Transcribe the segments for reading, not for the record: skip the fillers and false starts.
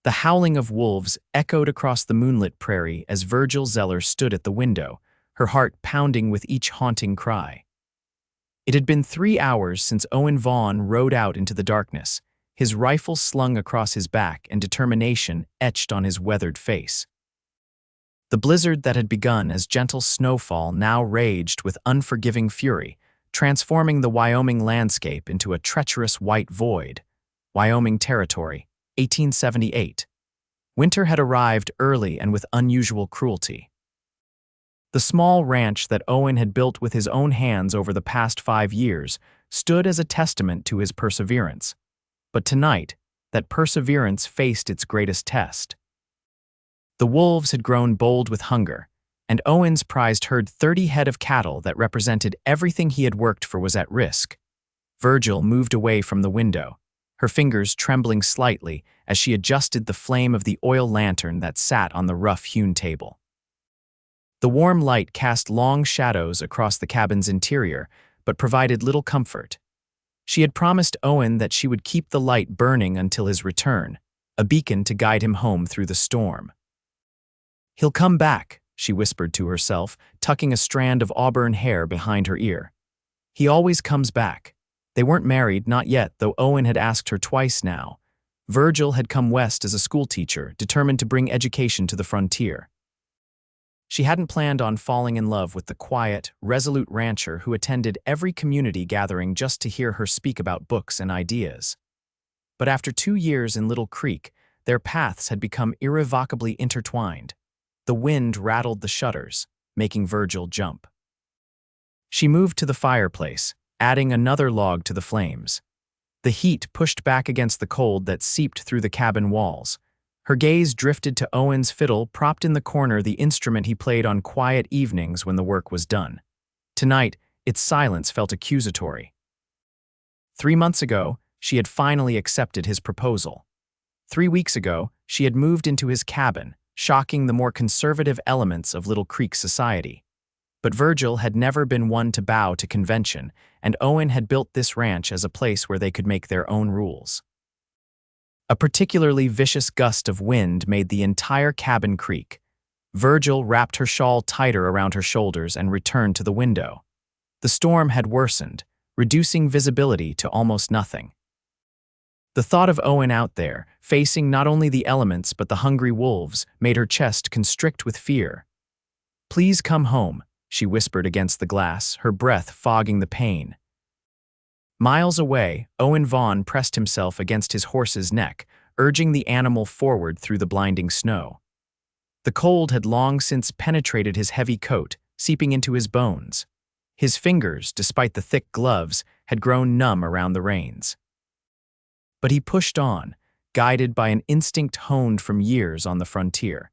The howling of wolves echoed across the moonlit prairie as Virgil Zeller stood at the window, her heart pounding with each haunting cry. It had been 3 hours since Owen Vaughn rode out into the darkness, his rifle slung across his back and determination etched on his weathered face. The blizzard that had begun as gentle snowfall now raged with unforgiving fury, transforming the Wyoming landscape into a treacherous white void. Wyoming Territory, 1878. Winter had arrived early and with unusual cruelty. The small ranch that Owen had built with his own hands over the past 5 years stood as a testament to his perseverance. But tonight, that perseverance faced its greatest test. The wolves had grown bold with hunger, and Owen's prized herd 30 head of cattle that represented everything he had worked for was at risk. Virgil moved away from the window, her fingers trembling slightly as she adjusted the flame of the oil lantern that sat on the rough-hewn table. The warm light cast long shadows across the cabin's interior, but provided little comfort. She had promised Owen that she would keep the light burning until his return, a beacon to guide him home through the storm. "He'll come back," she whispered to herself, tucking a strand of auburn hair behind her ear. "He always comes back." They weren't married, not yet, though Owen had asked her twice now. Virgil had come west as a schoolteacher, determined to bring education to the frontier. She hadn't planned on falling in love with the quiet, resolute rancher who attended every community gathering just to hear her speak about books and ideas. But after 2 years in Little Creek, their paths had become irrevocably intertwined. The wind rattled the shutters, making Virgil jump. She moved to the fireplace, adding another log to the flames. The heat pushed back against the cold that seeped through the cabin walls. Her gaze drifted to Owen's fiddle propped in the corner, the instrument he played on quiet evenings when the work was done. Tonight, its silence felt accusatory. 3 months ago, she had finally accepted his proposal. 3 weeks ago, she had moved into his cabin, shocking the more conservative elements of Little Creek society. But Virgil had never been one to bow to convention, and Owen had built this ranch as a place where they could make their own rules. A particularly vicious gust of wind made the entire cabin creak. Virgil wrapped her shawl tighter around her shoulders and returned to the window. The storm had worsened, reducing visibility to almost nothing. The thought of Owen out there, facing not only the elements but the hungry wolves, made her chest constrict with fear. "Please come home," she whispered against the glass, her breath fogging the pain. Miles away, Owen Vaughn pressed himself against his horse's neck, urging the animal forward through the blinding snow. The cold had long since penetrated his heavy coat, seeping into his bones. His fingers, despite the thick gloves, had grown numb around the reins. But he pushed on, guided by an instinct honed from years on the frontier.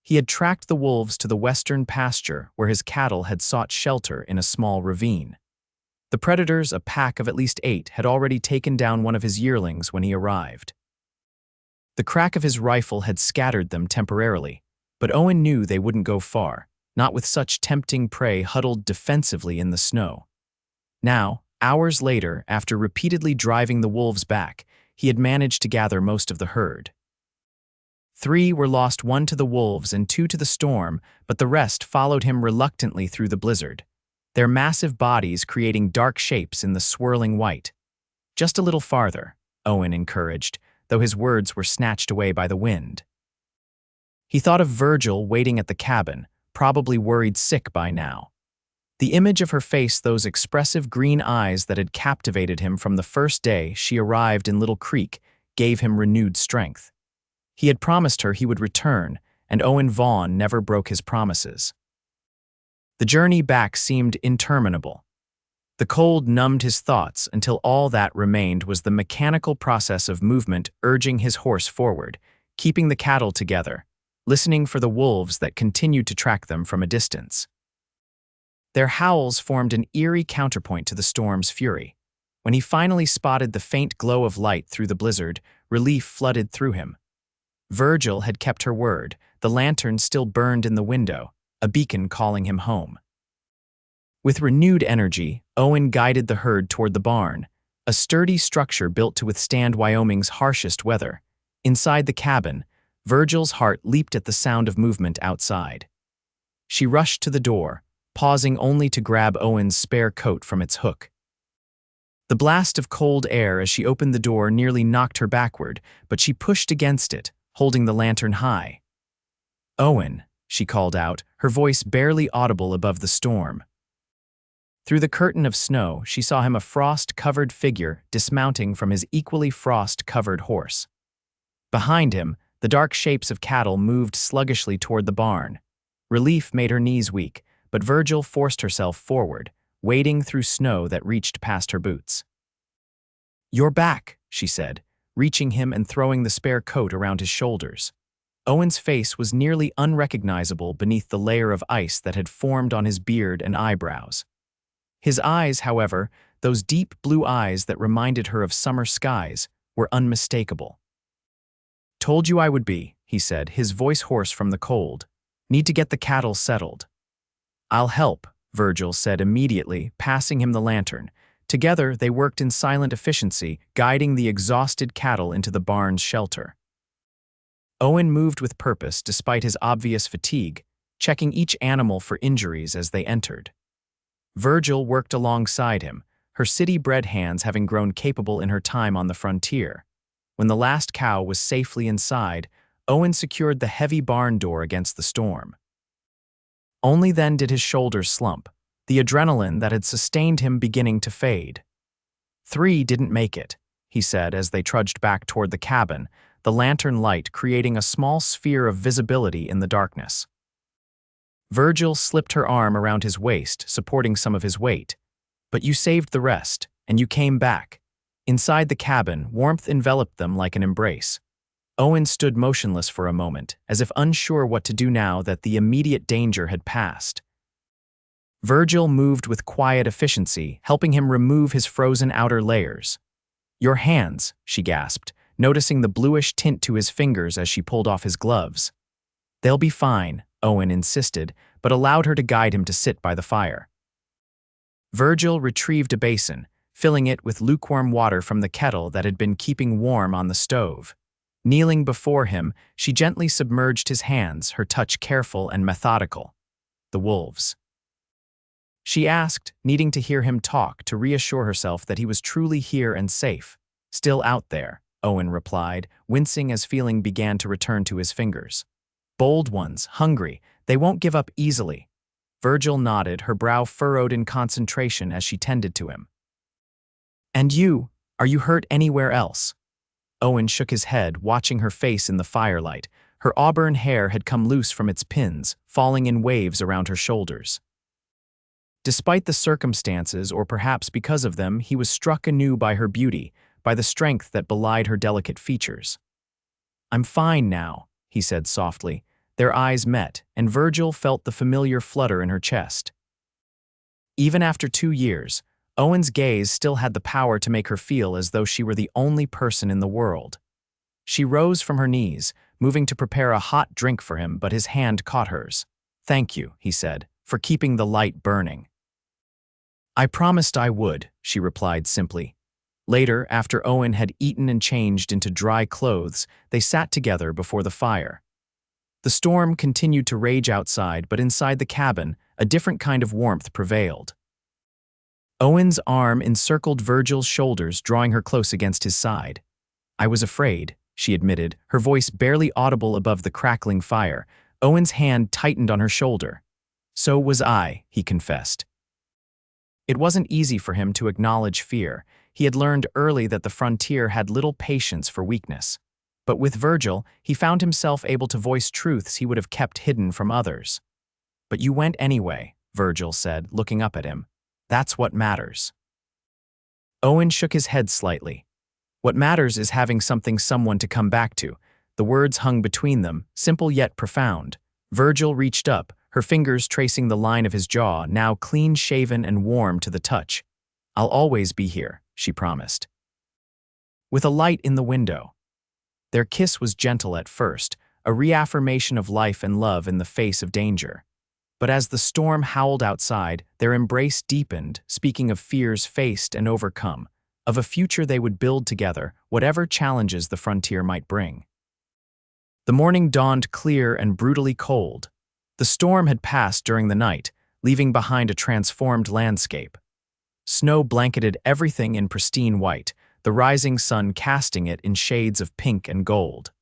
He had tracked the wolves to the western pasture where his cattle had sought shelter in a small ravine. The predators, a pack of at least 8, had already taken down one of his yearlings when he arrived. The crack of his rifle had scattered them temporarily, but Owen knew they wouldn't go far, not with such tempting prey huddled defensively in the snow. Now, hours later, after repeatedly driving the wolves back, he had managed to gather most of the herd. 3 were lost, 1 to the wolves and 2 to the storm, but the rest followed him reluctantly through the blizzard, their massive bodies creating dark shapes in the swirling white. "Just a little farther," Owen encouraged, though his words were snatched away by the wind. He thought of Virgil waiting at the cabin, probably worried sick by now. The image of her face, those expressive green eyes that had captivated him from the first day she arrived in Little Creek, gave him renewed strength. He had promised her he would return, and Owen Vaughn never broke his promises. The journey back seemed interminable. The cold numbed his thoughts until all that remained was the mechanical process of movement urging his horse forward, keeping the cattle together, listening for the wolves that continued to track them from a distance. Their howls formed an eerie counterpoint to the storm's fury. When he finally spotted the faint glow of light through the blizzard, relief flooded through him. Virgil had kept her word, the lantern still burned in the window, a beacon calling him home. With renewed energy, Owen guided the herd toward the barn, a sturdy structure built to withstand Wyoming's harshest weather. Inside the cabin, Virgil's heart leaped at the sound of movement outside. She rushed to the door, pausing only to grab Owen's spare coat from its hook. The blast of cold air as she opened the door nearly knocked her backward, but she pushed against it, holding the lantern high. "Owen," she called out, her voice barely audible above the storm. Through the curtain of snow, she saw him, a frost-covered figure dismounting from his equally frost-covered horse. Behind him, the dark shapes of cattle moved sluggishly toward the barn. Relief made her knees weak, but Virgil forced herself forward, wading through snow that reached past her boots. "You're back," she said, reaching him and throwing the spare coat around his shoulders. Owen's face was nearly unrecognizable beneath the layer of ice that had formed on his beard and eyebrows. His eyes, however, those deep blue eyes that reminded her of summer skies, were unmistakable. "Told you I would be," he said, his voice hoarse from the cold. "Need to get the cattle settled." "I'll help," Virgil said immediately, passing him the lantern. Together, they worked in silent efficiency, guiding the exhausted cattle into the barn's shelter. Owen moved with purpose despite his obvious fatigue, checking each animal for injuries as they entered. Virgil worked alongside him, her city-bred hands having grown capable in her time on the frontier. When the last cow was safely inside, Owen secured the heavy barn door against the storm. Only then did his shoulders slump, the adrenaline that had sustained him beginning to fade. "3 didn't make it," he said as they trudged back toward the cabin, the lantern light creating a small sphere of visibility in the darkness. Virgil slipped her arm around his waist, supporting some of his weight. "But you saved the rest, and you came back." Inside the cabin, warmth enveloped them like an embrace. Owen stood motionless for a moment, as if unsure what to do now that the immediate danger had passed. Virgil moved with quiet efficiency, helping him remove his frozen outer layers. "Your hands," she gasped, noticing the bluish tint to his fingers as she pulled off his gloves. "They'll be fine," Owen insisted, but allowed her to guide him to sit by the fire. Virgil retrieved a basin, filling it with lukewarm water from the kettle that had been keeping warm on the stove. Kneeling before him, she gently submerged his hands, her touch careful and methodical. "The wolves?" she asked, needing to hear him talk to reassure herself that he was truly here and safe. "Still out there," Owen replied, wincing as feeling began to return to his fingers. "Bold ones, hungry, they won't give up easily." Virgil nodded, her brow furrowed in concentration as she tended to him. "And you, are you hurt anywhere else?" Owen shook his head, watching her face in the firelight. Her auburn hair had come loose from its pins, falling in waves around her shoulders. Despite the circumstances, or perhaps because of them, he was struck anew by her beauty, by the strength that belied her delicate features. "I'm fine now," he said softly. Their eyes met, and Virgil felt the familiar flutter in her chest. Even after 2 years, Owen's gaze still had the power to make her feel as though she were the only person in the world. She rose from her knees, moving to prepare a hot drink for him, but his hand caught hers. "Thank you," he said, "for keeping the light burning." "I promised I would," she replied simply. Later, after Owen had eaten and changed into dry clothes, they sat together before the fire. The storm continued to rage outside, but inside the cabin, a different kind of warmth prevailed. Owen's arm encircled Virgil's shoulders, drawing her close against his side. "I was afraid," she admitted, her voice barely audible above the crackling fire. Owen's hand tightened on her shoulder. "So was I," he confessed. It wasn't easy for him to acknowledge fear. He had learned early that the frontier had little patience for weakness. But with Virgil, he found himself able to voice truths he would have kept hidden from others. "But you went anyway," Virgil said, looking up at him. "That's what matters." Owen shook his head slightly. "What matters is having someone to come back to." The words hung between them, simple yet profound. Virgil reached up, her fingers tracing the line of his jaw, now clean-shaven and warm to the touch. "I'll always be here," she promised. With a light in the window. Their kiss was gentle at first, a reaffirmation of life and love in the face of danger. But as the storm howled outside, their embrace deepened, speaking of fears faced and overcome, of a future they would build together, whatever challenges the frontier might bring. The morning dawned clear and brutally cold. The storm had passed during the night, leaving behind a transformed landscape. Snow blanketed everything in pristine white, the rising sun casting it in shades of pink and gold.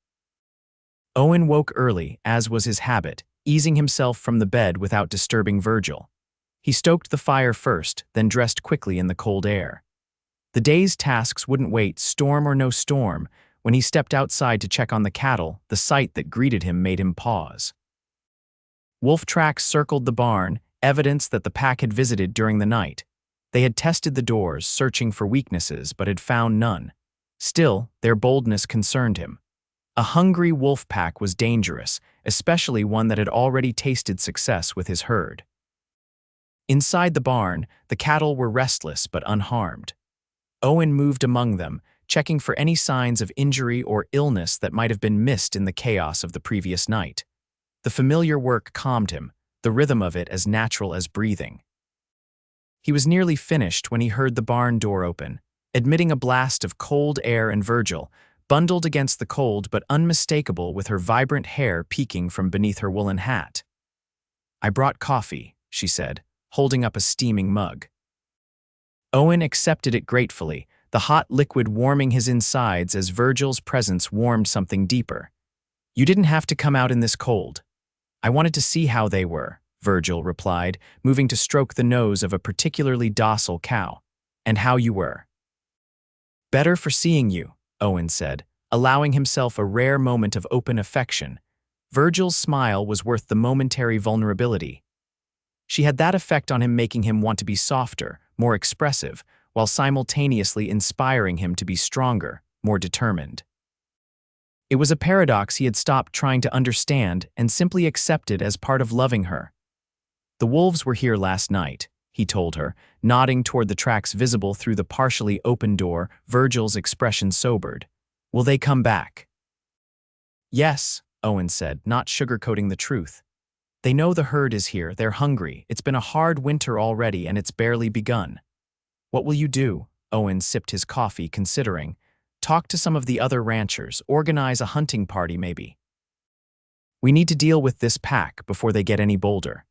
Owen woke early, as was his habit, easing himself from the bed without disturbing Virgil. He stoked the fire first, then dressed quickly in the cold air. The day's tasks wouldn't wait, storm or no storm. When he stepped outside to check on the cattle, the sight that greeted him made him pause. Wolf tracks circled the barn, evidence that the pack had visited during the night. They had tested the doors, searching for weaknesses, but had found none. Still, their boldness concerned him. A hungry wolf pack was dangerous, especially one that had already tasted success with his herd. Inside the barn, the cattle were restless but unharmed. Owen moved among them, checking for any signs of injury or illness that might have been missed in the chaos of the previous night. The familiar work calmed him, the rhythm of it as natural as breathing. He was nearly finished when he heard the barn door open, admitting a blast of cold air and Virgil, bundled against the cold but unmistakable with her vibrant hair peeking from beneath her woolen hat. "I brought coffee," she said, holding up a steaming mug. Owen accepted it gratefully, the hot liquid warming his insides as Virgil's presence warmed something deeper. "You didn't have to come out in this cold. I wanted to see how they were," Virgil replied, moving to stroke the nose of a particularly docile cow. "And how you were." "Better for seeing you," Owen said, allowing himself a rare moment of open affection. Virgil's smile was worth the momentary vulnerability. She had that effect on him, making him want to be softer, more expressive, while simultaneously inspiring him to be stronger, more determined. It was a paradox he had stopped trying to understand and simply accepted as part of loving her. "The wolves were here last night," he told her, nodding toward the tracks visible through the partially open door. Virgil's expression sobered. "Will they come back?" "Yes," Owen said, not sugarcoating the truth. "They know the herd is here, they're hungry. It's been a hard winter already and it's barely begun." "What will you do?" Owen sipped his coffee, considering. "Talk to some of the other ranchers, organize a hunting party maybe." "We need to deal with this pack before they get any bolder."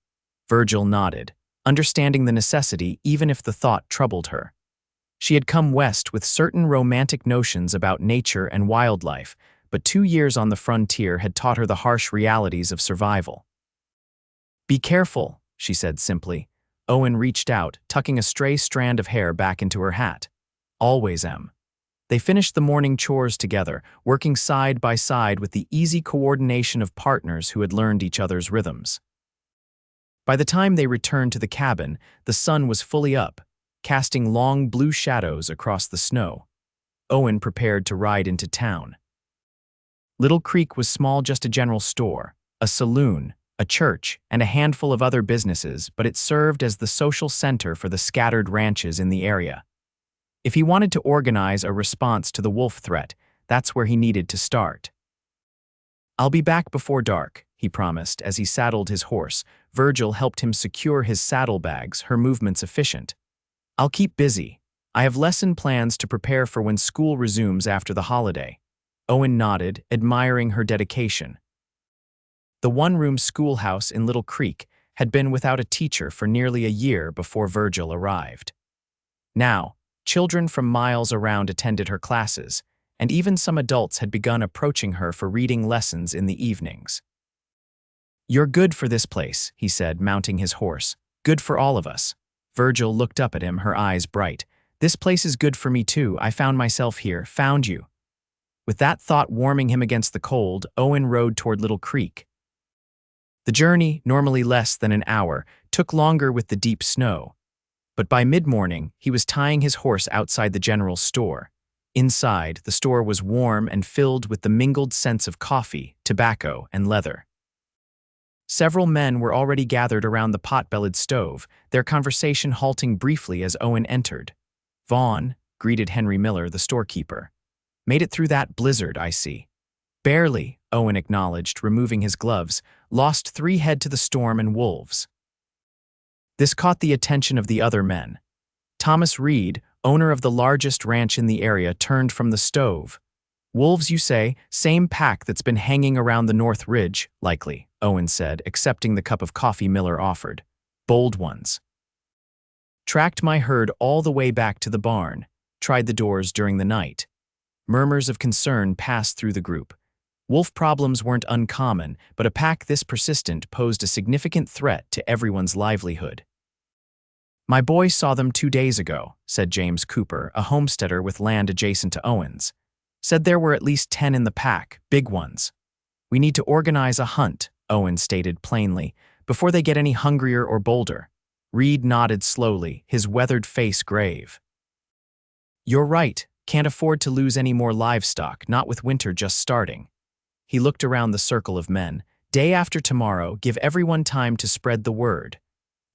Virgil nodded, understanding the necessity even if the thought troubled her. She had come west with certain romantic notions about nature and wildlife, but 2 years on the frontier had taught her the harsh realities of survival. "Be careful," she said simply. Owen reached out, tucking a stray strand of hair back into her hat. "Always am." They finished the morning chores together, working side by side with the easy coordination of partners who had learned each other's rhythms. By the time they returned to the cabin, the sun was fully up, casting long blue shadows across the snow. Owen prepared to ride into town. Little Creek was small, just a general store, a saloon, a church, and a handful of other businesses, but it served as the social center for the scattered ranches in the area. If he wanted to organize a response to the wolf threat, that's where he needed to start. "I'll be back before dark," he promised as he saddled his horse. Virgil helped him secure his saddlebags, her movements efficient. "I'll keep busy. I have lesson plans to prepare for when school resumes after the holiday." Owen nodded, admiring her dedication. The one-room schoolhouse in Little Creek had been without a teacher for nearly a year before Virgil arrived. Now, children from miles around attended her classes, and even some adults had begun approaching her for reading lessons in the evenings. "You're good for this place," he said, mounting his horse. "Good for all of us." Virgil looked up at him, her eyes bright. "This place is good for me too. I found myself here, found you." With that thought warming him against the cold, Owen rode toward Little Creek. The journey, normally less than an hour, took longer with the deep snow. But by mid-morning, he was tying his horse outside the general store. Inside, the store was warm and filled with the mingled scents of coffee, tobacco, and leather. Several men were already gathered around the pot-bellied stove, their conversation halting briefly as Owen entered. "Vaughn," greeted Henry Miller, the storekeeper. "Made it through that blizzard, I see." "Barely," Owen acknowledged, removing his gloves. "Lost 3 head to the storm and wolves." This caught the attention of the other men. Thomas Reed, owner of the largest ranch in the area, turned from the stove. Wolves, you say? Same pack that's been hanging around the North Ridge, likely, Owen said, accepting the cup of coffee Miller offered. Bold ones. Tracked my herd all the way back to the barn. Tried the doors during the night. Murmurs of concern passed through the group. Wolf problems weren't uncommon, but a pack this persistent posed a significant threat to everyone's livelihood. My boy saw them 2 days ago, said James Cooper, a homesteader with land adjacent to Owen's. Said there were at least 10 in the pack, big ones. We need to organize a hunt, Owen stated plainly, before they get any hungrier or bolder. Reed nodded slowly, his weathered face grave. You're right, can't afford to lose any more livestock, not with winter just starting. He looked around the circle of men. Day after tomorrow, give everyone time to spread the word.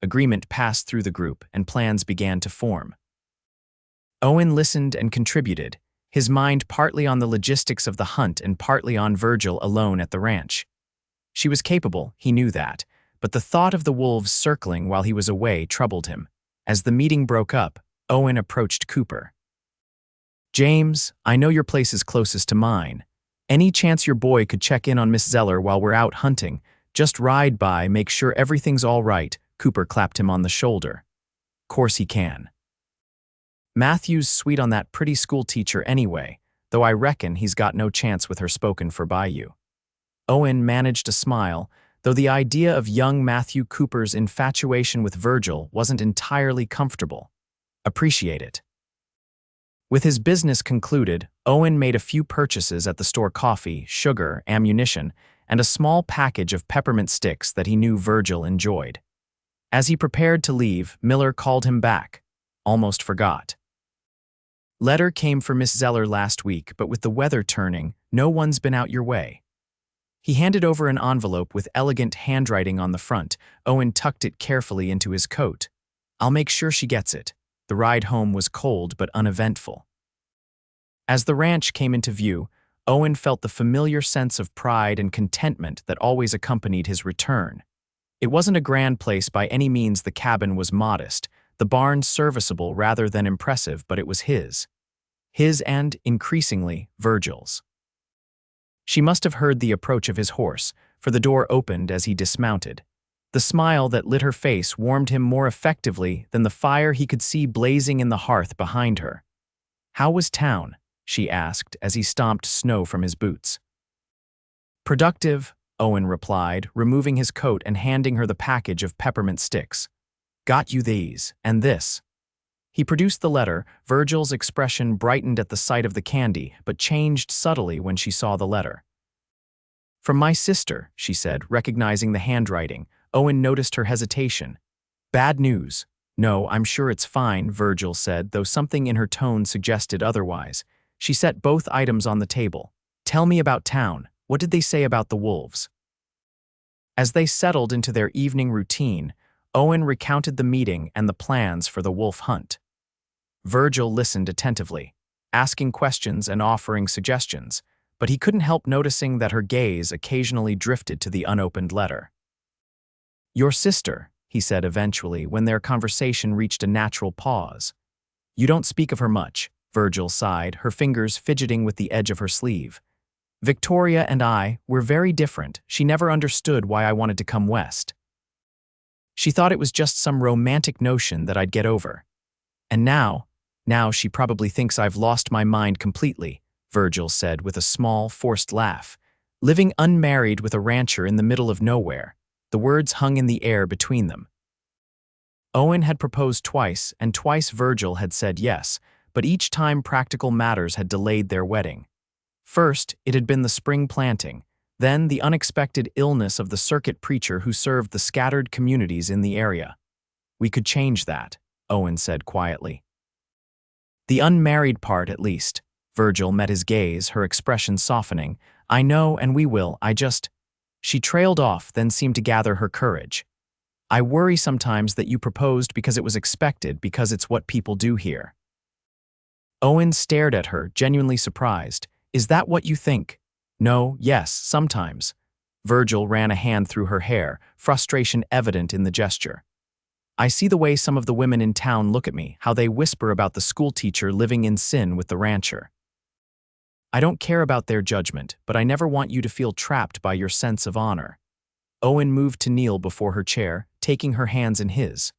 Agreement passed through the group, and plans began to form. Owen listened and contributed, his mind partly on the logistics of the hunt and partly on Virgil alone at the ranch. She was capable, he knew that, but the thought of the wolves circling while he was away troubled him. As the meeting broke up, Owen approached Cooper. James, I know your place is closest to mine. Any chance your boy could check in on Miss Zeller while we're out hunting? Just ride by, make sure everything's all right. Cooper clapped him on the shoulder. Course he can. Matthew's sweet on that pretty schoolteacher anyway, though I reckon he's got no chance with her spoken for by you. Owen managed a smile, though the idea of young Matthew Cooper's infatuation with Virgil wasn't entirely comfortable. Appreciate it. With his business concluded, Owen made a few purchases at the store: coffee, sugar, ammunition, and a small package of peppermint sticks that he knew Virgil enjoyed. As he prepared to leave, Miller called him back. Almost forgot. Letter came for Miss Zeller last week, but with the weather turning, no one's been out your way. He handed over an envelope with elegant handwriting on the front. Owen tucked it carefully into his coat. I'll make sure she gets it. The ride home was cold but uneventful. As the ranch came into view, Owen felt the familiar sense of pride and contentment that always accompanied his return. It wasn't a grand place by any means. The cabin was modest, the barn serviceable rather than impressive, but it was his. His and, increasingly, Virgil's. She must have heard the approach of his horse, for the door opened as he dismounted. The smile that lit her face warmed him more effectively than the fire he could see blazing in the hearth behind her. How was town? She asked as he stomped snow from his boots. Productive, Owen replied, removing his coat and handing her the package of peppermint sticks. Got you these, and this. He produced the letter. Virgil's expression brightened at the sight of the candy, but changed subtly when she saw the letter. From my sister, she said, recognizing the handwriting. Owen noticed her hesitation. Bad news. No, I'm sure it's fine, Virgil said, though something in her tone suggested otherwise. She set both items on the table. Tell me about town. What did they say about the wolves? As they settled into their evening routine, Owen recounted the meeting and the plans for the wolf hunt. Virgil listened attentively, asking questions and offering suggestions, but he couldn't help noticing that her gaze occasionally drifted to the unopened letter. Your sister, he said eventually when their conversation reached a natural pause. You don't speak of her much, Virgil sighed, her fingers fidgeting with the edge of her sleeve. Victoria and I were very different. She never understood why I wanted to come west. She thought it was just some romantic notion that I'd get over. And now she probably thinks I've lost my mind completely, Virgil said with a small, forced laugh. Living unmarried with a rancher in the middle of nowhere. The words hung in the air between them. Owen had proposed twice, and twice Virgil had said yes, but each time practical matters had delayed their wedding. First, it had been the spring planting, then the unexpected illness of the circuit preacher who served the scattered communities in the area. We could change that, Owen said quietly. The unmarried part, at least. Virgil met his gaze, her expression softening. I know, and we will, She trailed off, then seemed to gather her courage. I worry sometimes that you proposed because it was expected, because it's what people do here. Owen stared at her, genuinely surprised. Is that what you think? No, yes, sometimes. Virgil ran a hand through her hair, frustration evident in the gesture. I see the way some of the women in town look at me, how they whisper about the schoolteacher living in sin with the rancher. I don't care about their judgment, but I never want you to feel trapped by your sense of honor. Owen moved to kneel before her chair, taking her hands in his.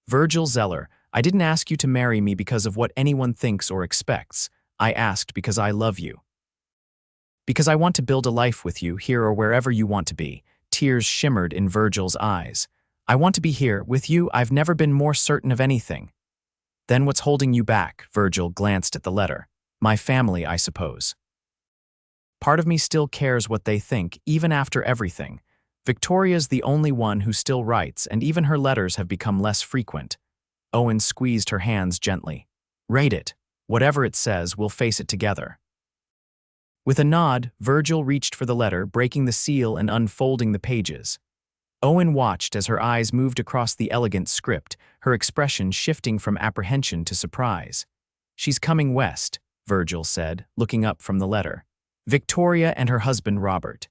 Virgil Zeller, I didn't ask you to marry me because of what anyone thinks or expects. I asked because I love you. Because I want to build a life with you, here or wherever you want to be. Tears shimmered in Virgil's eyes. I want to be here, with you. I've never been more certain of anything. Then what's holding you back? Virgil glanced at the letter. My family, I suppose. Part of me still cares what they think, even after everything. Victoria's the only one who still writes, and even her letters have become less frequent. Owen squeezed her hands gently. Read it. Whatever it says, we'll face it together. With a nod, Virgil reached for the letter, breaking the seal and unfolding the pages. Owen watched as her eyes moved across the elegant script, her expression shifting from apprehension to surprise. She's coming west, Virgil said, looking up from the letter. Victoria and her husband Robert.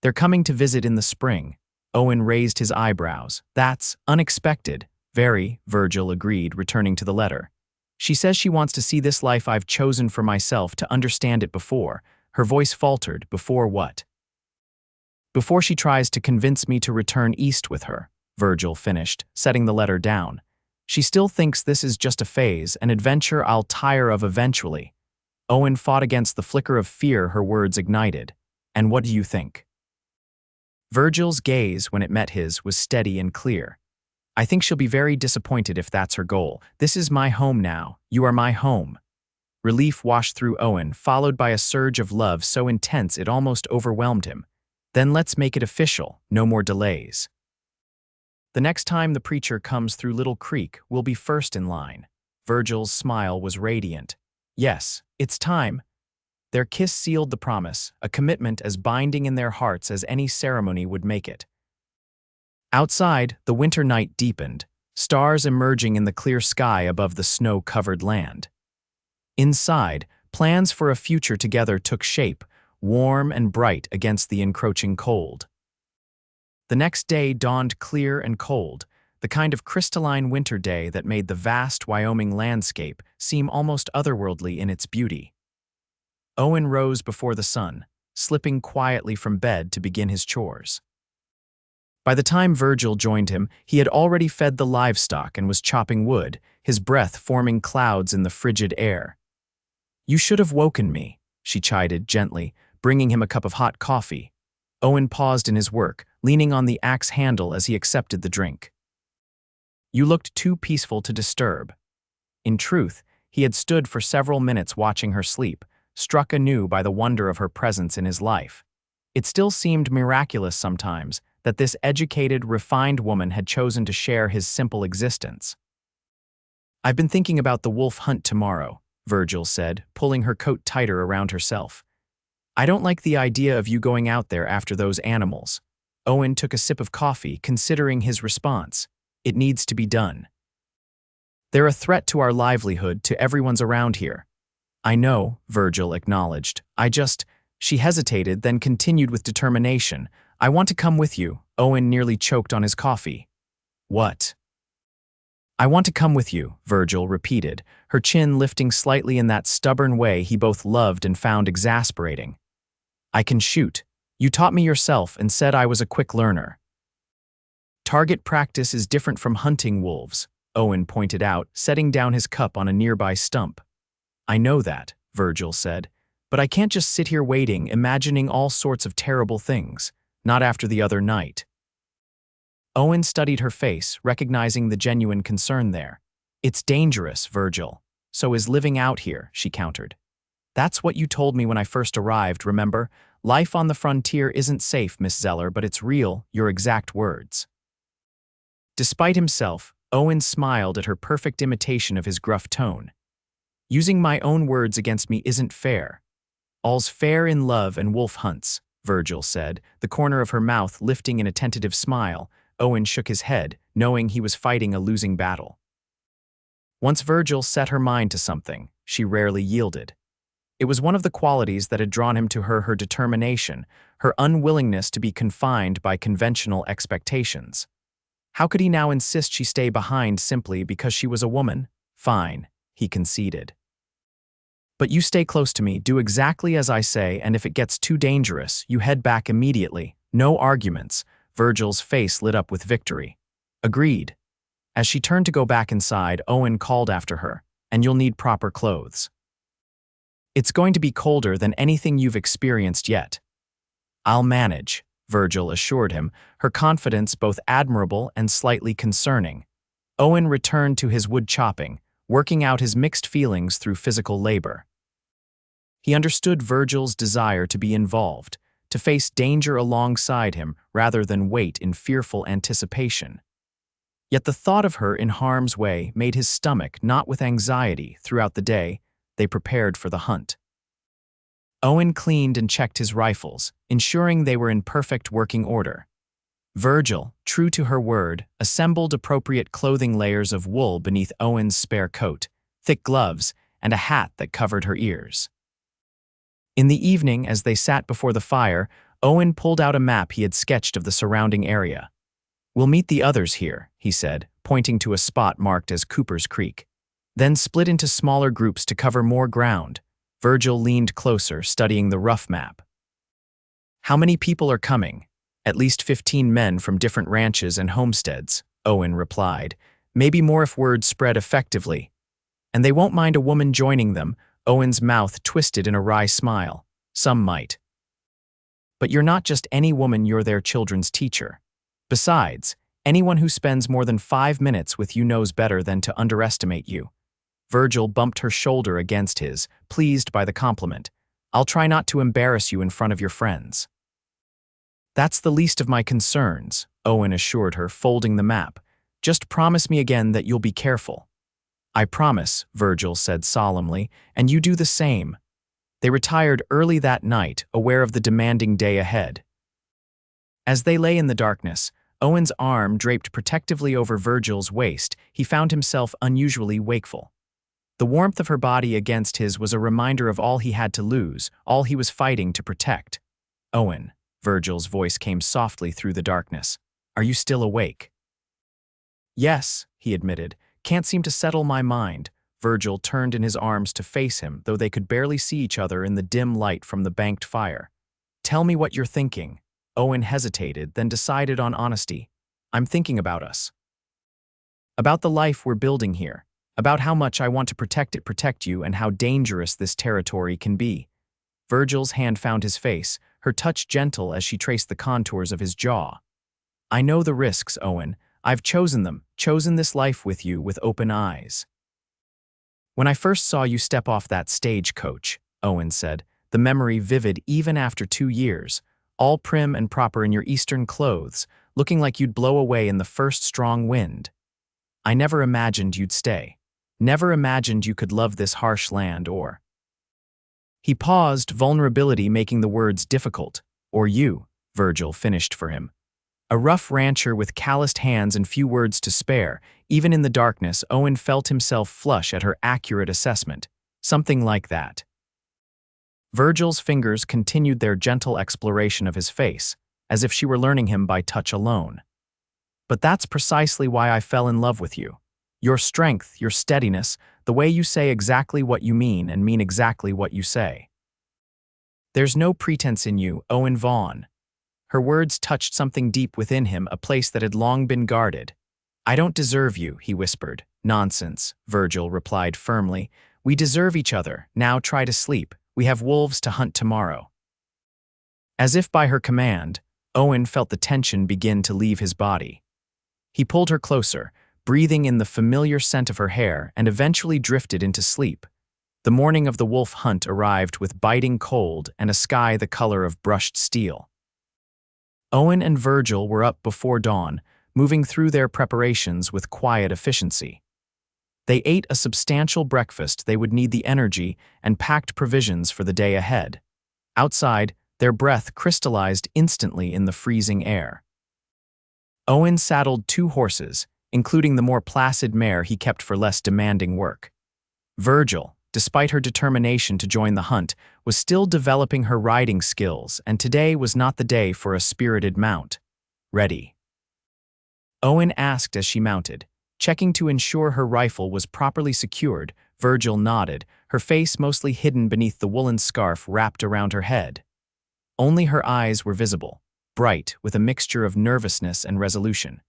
They're coming to visit in the spring. Owen raised his eyebrows. That's unexpected. Very, Virgil agreed, returning to the letter. She says she wants to see this life I've chosen for myself, to understand it before. Her voice faltered. Before what? Before she tries to convince me to return east with her, Virgil finished, setting the letter down. She still thinks this is just a phase, an adventure I'll tire of eventually. Owen fought against the flicker of fear her words ignited. And what do you think? Virgil's gaze, when it met his, was steady and clear. I think she'll be very disappointed if that's her goal. This is my home now. You are my home. Relief washed through Owen, followed by a surge of love so intense it almost overwhelmed him. Then let's make it official. No more delays. The next time the preacher comes through Little Creek, we'll be first in line. Virgil's smile was radiant. Yes, it's time. Their kiss sealed the promise, a commitment as binding in their hearts as any ceremony would make it. Outside, the winter night deepened, stars emerging in the clear sky above the snow-covered land. Inside, plans for a future together took shape, warm and bright against the encroaching cold. The next day dawned clear and cold, the kind of crystalline winter day that made the vast Wyoming landscape seem almost otherworldly in its beauty. Owen rose before the sun, slipping quietly from bed to begin his chores. By the time Virgil joined him, he had already fed the livestock and was chopping wood, his breath forming clouds in the frigid air. You should have woken me, she chided gently, bringing him a cup of hot coffee. Owen paused in his work, leaning on the axe handle as he accepted the drink. You looked too peaceful to disturb. In truth, he had stood for several minutes watching her sleep, struck anew by the wonder of her presence in his life. It still seemed miraculous sometimes that this educated, refined woman had chosen to share his simple existence. I've been thinking about the wolf hunt tomorrow, Virgil said, pulling her coat tighter around herself. I don't like the idea of you going out there after those animals. Owen took a sip of coffee, considering his response. It needs to be done. They're a threat to our livelihood, to everyone's around here. I know, Virgil acknowledged. She hesitated, then continued with determination. I want to come with you. Owen nearly choked on his coffee. What? I want to come with you, Virgil repeated, her chin lifting slightly in that stubborn way he both loved and found exasperating. I can shoot. You taught me yourself and said I was a quick learner. Target practice is different from hunting wolves, Owen pointed out, setting down his cup on a nearby stump. I know that, Virgil said, but I can't just sit here waiting, imagining all sorts of terrible things, not after the other night. Owen studied her face, recognizing the genuine concern there. It's dangerous, Virgil. So is living out here, she countered. That's what you told me when I first arrived, remember? Life on the frontier isn't safe, Miss Zeller, but it's real, your exact words. Despite himself, Owen smiled at her perfect imitation of his gruff tone. Using my own words against me isn't fair. All's fair in love and wolf hunts, Virgil said, the corner of her mouth lifting in a tentative smile. Owen shook his head, knowing he was fighting a losing battle. Once Virgil set her mind to something, she rarely yielded. It was one of the qualities that had drawn him to her determination, her unwillingness to be confined by conventional expectations. How could he now insist she stay behind simply because she was a woman? Fine, he conceded. But you stay close to me, do exactly as I say, and if it gets too dangerous, you head back immediately. No arguments." Virgil's face lit up with victory. "Agreed." As she turned to go back inside, Owen called after her, "And you'll need proper clothes. It's going to be colder than anything you've experienced yet." "I'll manage," Virgil assured him, her confidence both admirable and slightly concerning. Owen returned to his wood chopping, working out his mixed feelings through physical labor. He understood Virgil's desire to be involved, to face danger alongside him rather than wait in fearful anticipation. Yet the thought of her in harm's way made his stomach knot with anxiety. Throughout the day, they prepared for the hunt. Owen cleaned and checked his rifles, ensuring they were in perfect working order. Virgil, true to her word, assembled appropriate clothing layers of wool beneath Owen's spare coat, thick gloves, and a hat that covered her ears. In the evening, as they sat before the fire, Owen pulled out a map he had sketched of the surrounding area. "We'll meet the others here," he said, pointing to a spot marked as Cooper's Creek. "Then split into smaller groups to cover more ground." Virgil leaned closer, studying the rough map. "How many people are coming?" "At least 15 men from different ranches and homesteads," Owen replied. "Maybe more if word spread effectively. And they won't mind a woman joining them." Owen's mouth twisted in a wry smile. "Some might. But you're not just any woman, you're their children's teacher. Besides, anyone who spends more than 5 minutes with you knows better than to underestimate you." Virgil bumped her shoulder against his, pleased by the compliment. "I'll try not to embarrass you in front of your friends." "That's the least of my concerns," Owen assured her, folding the map. "Just promise me again that you'll be careful." "I promise," Virgil said solemnly, "and you do the same." They retired early that night, aware of the demanding day ahead. As they lay in the darkness, Owen's arm draped protectively over Virgil's waist, he found himself unusually wakeful. The warmth of her body against his was a reminder of all he had to lose, all he was fighting to protect. "Owen," Virgil's voice came softly through the darkness. "Are you still awake?" "Yes," he admitted. "Can't seem to settle my mind." Virgil turned in his arms to face him, though they could barely see each other in the dim light from the banked fire. "Tell me what you're thinking." Owen hesitated, then decided on honesty. "I'm thinking about us. About the life we're building here. About how much I want to protect you, and how dangerous this territory can be." Virgil's hand found his face, her touch gentle as she traced the contours of his jaw. "I know the risks, Owen. I've chosen them, chosen this life with you with open eyes." "When I first saw you step off that stagecoach," Owen said, the memory vivid even after 2 years, all prim and proper in your Eastern clothes, looking like you'd blow away in the first strong wind. "I never imagined you'd stay. Never imagined you could love this harsh land or—" He paused, vulnerability making the words difficult. "Or you," Virgil finished for him. A rough rancher with calloused hands and few words to spare, even in the darkness, Owen felt himself flush at her accurate assessment. Something like that. Virgil's fingers continued their gentle exploration of his face, as if she were learning him by touch alone. "But that's precisely why I fell in love with you. Your strength, your steadiness, the way you say exactly what you mean and mean exactly what you say. There's no pretense in you, Owen Vaughn." Her words touched something deep within him, a place that had long been guarded. "I don't deserve you," he whispered. "Nonsense," Virgil replied firmly. "We deserve each other. Now try to sleep. We have wolves to hunt tomorrow." As if by her command, Owen felt the tension begin to leave his body. He pulled her closer, breathing in the familiar scent of her hair, and eventually drifted into sleep. The morning of the wolf hunt arrived with biting cold and a sky the color of brushed steel. Owen and Virgil were up before dawn, moving through their preparations with quiet efficiency. They ate a substantial breakfast they would need the energy and packed provisions for the day ahead. Outside, their breath crystallized instantly in the freezing air. Owen saddled 2 horses, including the more placid mare he kept for less demanding work. Virgil, despite her determination to join the hunt, was still developing her riding skills, and today was not the day for a spirited mount. "Ready?" Owen asked as she mounted. Checking to ensure her rifle was properly secured, Virgil nodded, her face mostly hidden beneath the woolen scarf wrapped around her head. Only her eyes were visible, bright with a mixture of nervousness and resolution.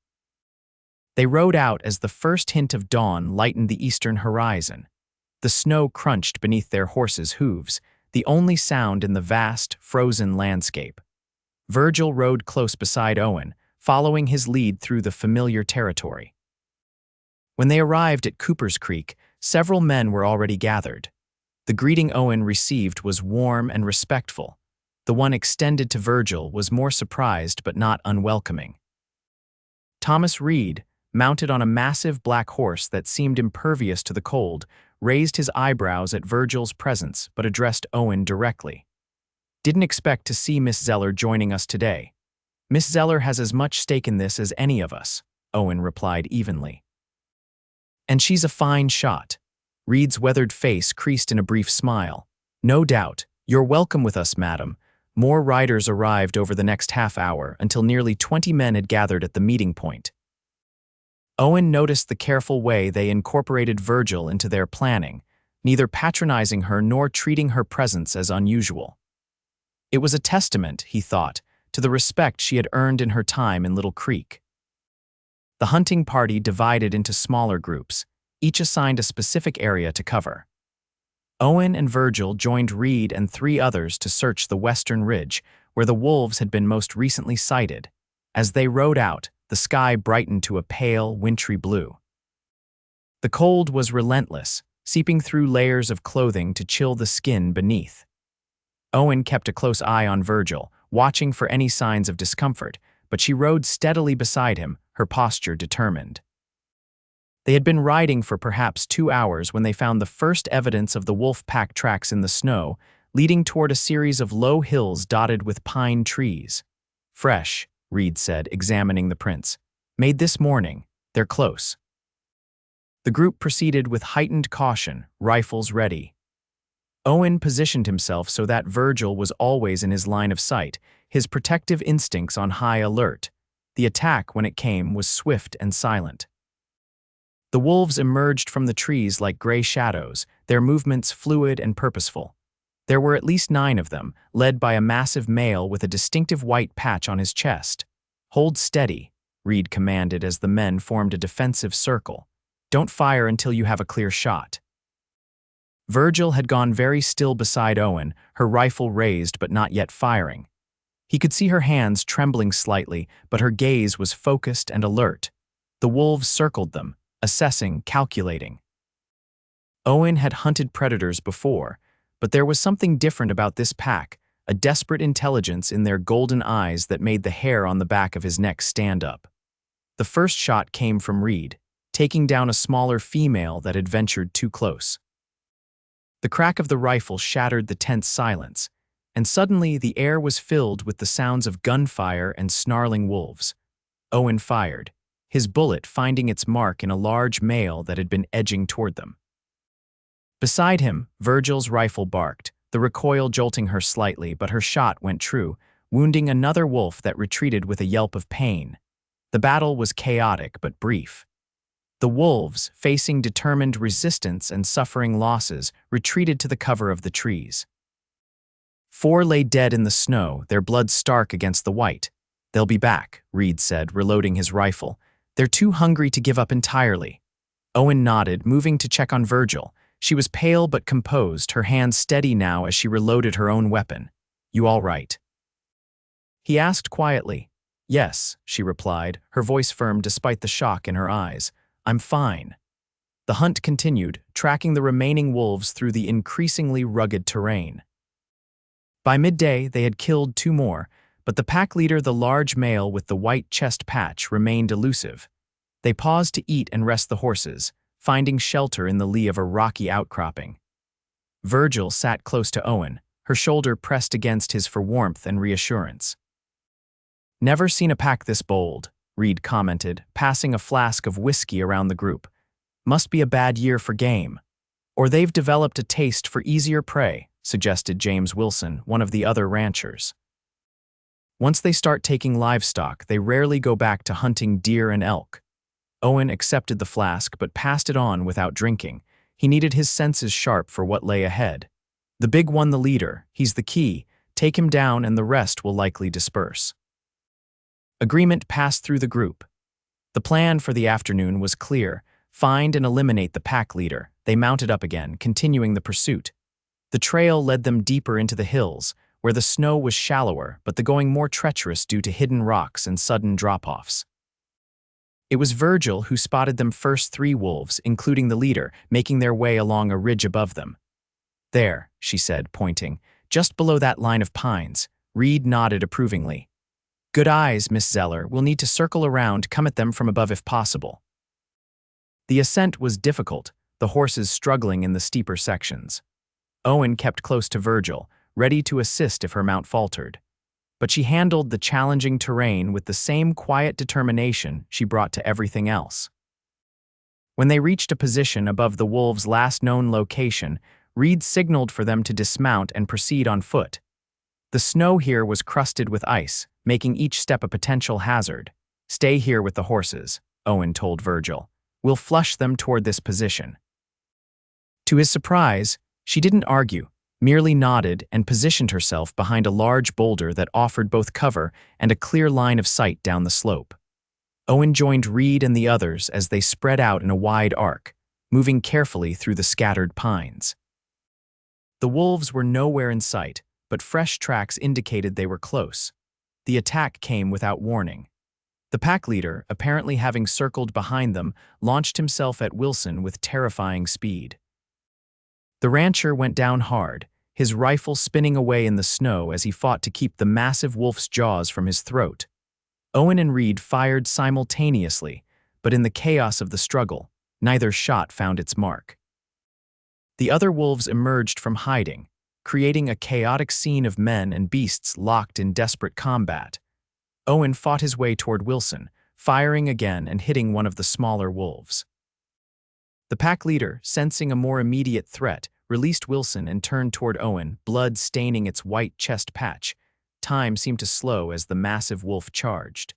They rode out as the first hint of dawn lightened the eastern horizon. The snow crunched beneath their horses' hooves, the only sound in the vast, frozen landscape. Virgil rode close beside Owen, following his lead through the familiar territory. When they arrived at Cooper's Creek, several men were already gathered. The greeting Owen received was warm and respectful. The one extended to Virgil was more surprised but not unwelcoming. Thomas Reed, mounted on a massive black horse that seemed impervious to the cold, raised his eyebrows at Virgil's presence but addressed Owen directly. "Didn't expect to see Miss Zeller joining us today. Miss Zeller has as much stake in this as any of us," Owen replied evenly. "And she's a fine shot." Reed's weathered face creased in a brief smile. "No doubt. You're welcome with us, madam." More riders arrived over the next half hour until nearly 20 men had gathered at the meeting point. Owen noticed the careful way they incorporated Virgil into their planning, neither patronizing her nor treating her presence as unusual. It was a testament, he thought, to the respect she had earned in her time in Little Creek. The hunting party divided into smaller groups, each assigned a specific area to cover. Owen and Virgil joined Reed and 3 others to search the western ridge, where the wolves had been most recently sighted. As they rode out, the sky brightened to a pale, wintry blue. The cold was relentless, seeping through layers of clothing to chill the skin beneath. Owen kept a close eye on Virgil, watching for any signs of discomfort, but she rode steadily beside him, her posture determined. They had been riding for perhaps 2 hours when they found the first evidence of the wolf pack tracks in the snow, leading toward a series of low hills dotted with pine trees. "Fresh," Reed said, examining the prints. "Made this morning. They're close." The group proceeded with heightened caution, rifles ready. Owen positioned himself so that Virgil was always in his line of sight, his protective instincts on high alert. The attack, when it came, was swift and silent. The wolves emerged from the trees like gray shadows, their movements fluid and purposeful. There were at least 9 of them, led by a massive male with a distinctive white patch on his chest. "Hold steady," Reed commanded as the men formed a defensive circle. "Don't fire until you have a clear shot." Virgil had gone very still beside Owen, her rifle raised but not yet firing. He could see her hands trembling slightly, but her gaze was focused and alert. The wolves circled them, assessing, calculating. Owen had hunted predators before, but there was something different about this pack, a desperate intelligence in their golden eyes that made the hair on the back of his neck stand up. The first shot came from Reed, taking down a smaller female that had ventured too close. The crack of the rifle shattered the tense silence, and suddenly the air was filled with the sounds of gunfire and snarling wolves. Owen fired, his bullet finding its mark in a large male that had been edging toward them. Beside him, Virgil's rifle barked, the recoil jolting her slightly, but her shot went true, wounding another wolf that retreated with a yelp of pain. The battle was chaotic but brief. The wolves, facing determined resistance and suffering losses, retreated to the cover of the trees. 4 lay dead in the snow, their blood stark against the white. "They'll be back," Reed said, reloading his rifle. "They're too hungry to give up entirely." Owen nodded, moving to check on Virgil. She was pale but composed, her hands steady now as she reloaded her own weapon. "You all right?" He asked quietly. "Yes," she replied, her voice firm despite the shock in her eyes. "I'm fine." The hunt continued, tracking the remaining wolves through the increasingly rugged terrain. By midday, they had killed 2 more, but the pack leader, the large male with the white chest patch, remained elusive. They paused to eat and rest the horses, finding shelter in the lee of a rocky outcropping. Virgil sat close to Owen, her shoulder pressed against his for warmth and reassurance. "Never seen a pack this bold," Reed commented, passing a flask of whiskey around the group. "Must be a bad year for game. Or they've developed a taste for easier prey," suggested James Wilson, one of the other ranchers. "Once they start taking livestock, they rarely go back to hunting deer and elk." Owen accepted the flask but passed it on without drinking. He needed his senses sharp for what lay ahead. The big one, the leader, he's the key. Take him down and the rest will likely disperse. Agreement passed through the group. The plan for the afternoon was clear. Find and eliminate the pack leader. They mounted up again, continuing the pursuit. The trail led them deeper into the hills, where the snow was shallower but the going more treacherous due to hidden rocks and sudden drop-offs. It was Virgil who spotted them first. 3 wolves, including the leader, making their way along a ridge above them. "There," she said, pointing, "just below that line of pines." Reed nodded approvingly. "Good eyes, Miss Zeller. We'll need to circle around, come at them from above if possible." The ascent was difficult, the horses struggling in the steeper sections. Owen kept close to Virgil, ready to assist if her mount faltered. But she handled the challenging terrain with the same quiet determination she brought to everything else. When they reached a position above the wolves' last known location, Reed signaled for them to dismount and proceed on foot. The snow here was crusted with ice, making each step a potential hazard. "Stay here with the horses," Owen told Virgil. "We'll flush them toward this position." To his surprise, she didn't argue, merely nodded and positioned herself behind a large boulder that offered both cover and a clear line of sight down the slope. Owen joined Reed and the others as they spread out in a wide arc, moving carefully through the scattered pines. The wolves were nowhere in sight, but fresh tracks indicated they were close. The attack came without warning. The pack leader, apparently having circled behind them, launched himself at Wilson with terrifying speed. The rancher went down hard, his rifle spinning away in the snow as he fought to keep the massive wolf's jaws from his throat. Owen and Reed fired simultaneously, but in the chaos of the struggle, neither shot found its mark. The other wolves emerged from hiding, creating a chaotic scene of men and beasts locked in desperate combat. Owen fought his way toward Wilson, firing again and hitting one of the smaller wolves. The pack leader, sensing a more immediate threat, released Wilson and turned toward Owen, blood staining its white chest patch. Time seemed to slow as the massive wolf charged.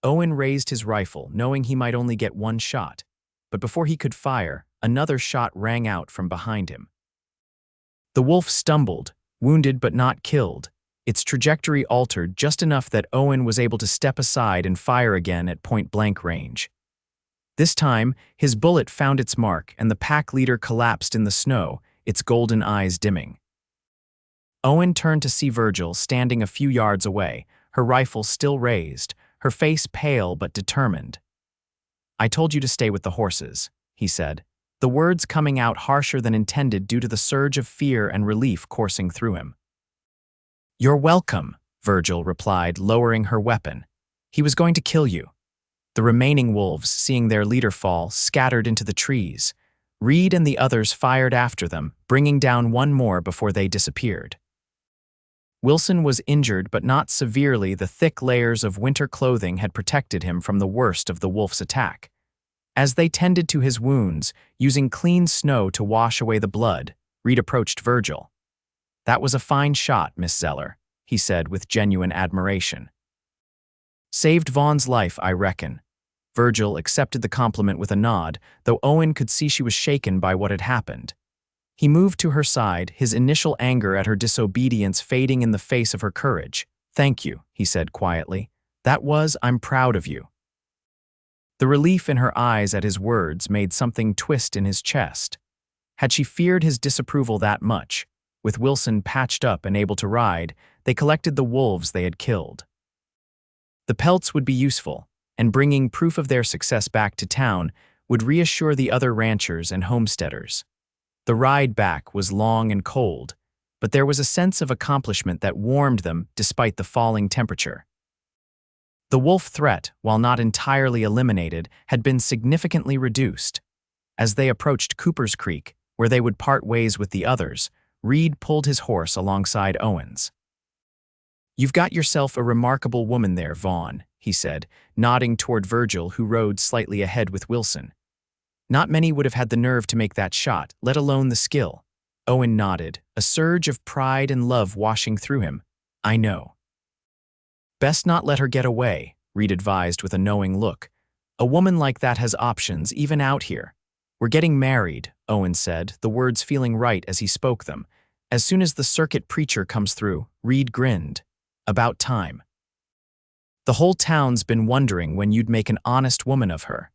Owen raised his rifle, knowing he might only get one shot, but before he could fire, another shot rang out from behind him. The wolf stumbled, wounded but not killed. Its trajectory altered just enough that Owen was able to step aside and fire again at point-blank range. This time, his bullet found its mark and the pack leader collapsed in the snow, its golden eyes dimming. Owen turned to see Virgil standing a few yards away, her rifle still raised, her face pale but determined. "I told you to stay with the horses," he said, the words coming out harsher than intended due to the surge of fear and relief coursing through him. "You're welcome," Virgil replied, lowering her weapon. "He was going to kill you." The remaining wolves, seeing their leader fall, scattered into the trees. Reed and the others fired after them, bringing down one more before they disappeared. Wilson was injured but not severely. The thick layers of winter clothing had protected him from the worst of the wolf's attack. As they tended to his wounds, using clean snow to wash away the blood, Reed approached Virgil. "That was a fine shot, Miss Zeller," he said with genuine admiration. "Saved Vaughn's life, I reckon." Virgil accepted the compliment with a nod, though Owen could see she was shaken by what had happened. He moved to her side, his initial anger at her disobedience fading in the face of her courage. "Thank you," he said quietly. I'm proud of you." The relief in her eyes at his words made something twist in his chest. Had she feared his disapproval that much? With Wilson patched up and able to ride, they collected the wolves they had killed. The pelts would be useful, and bringing proof of their success back to town would reassure the other ranchers and homesteaders. The ride back was long and cold, but there was a sense of accomplishment that warmed them despite the falling temperature. The wolf threat, while not entirely eliminated, had been significantly reduced. As they approached Cooper's Creek, where they would part ways with the others, Reed pulled his horse alongside Owen's. "You've got yourself a remarkable woman there, Vaughn," he said, nodding toward Virgil, who rode slightly ahead with Wilson. "Not many would have had the nerve to make that shot, let alone the skill." Owen nodded, a surge of pride and love washing through him. "I know." "Best not let her get away," Reed advised with a knowing look. "A woman like that has options, even out here. "We're getting married," Owen said, the words feeling right as he spoke them. "As soon as the circuit preacher comes through." Reed grinned. "About time. The whole town's been wondering when you'd make an honest woman of her."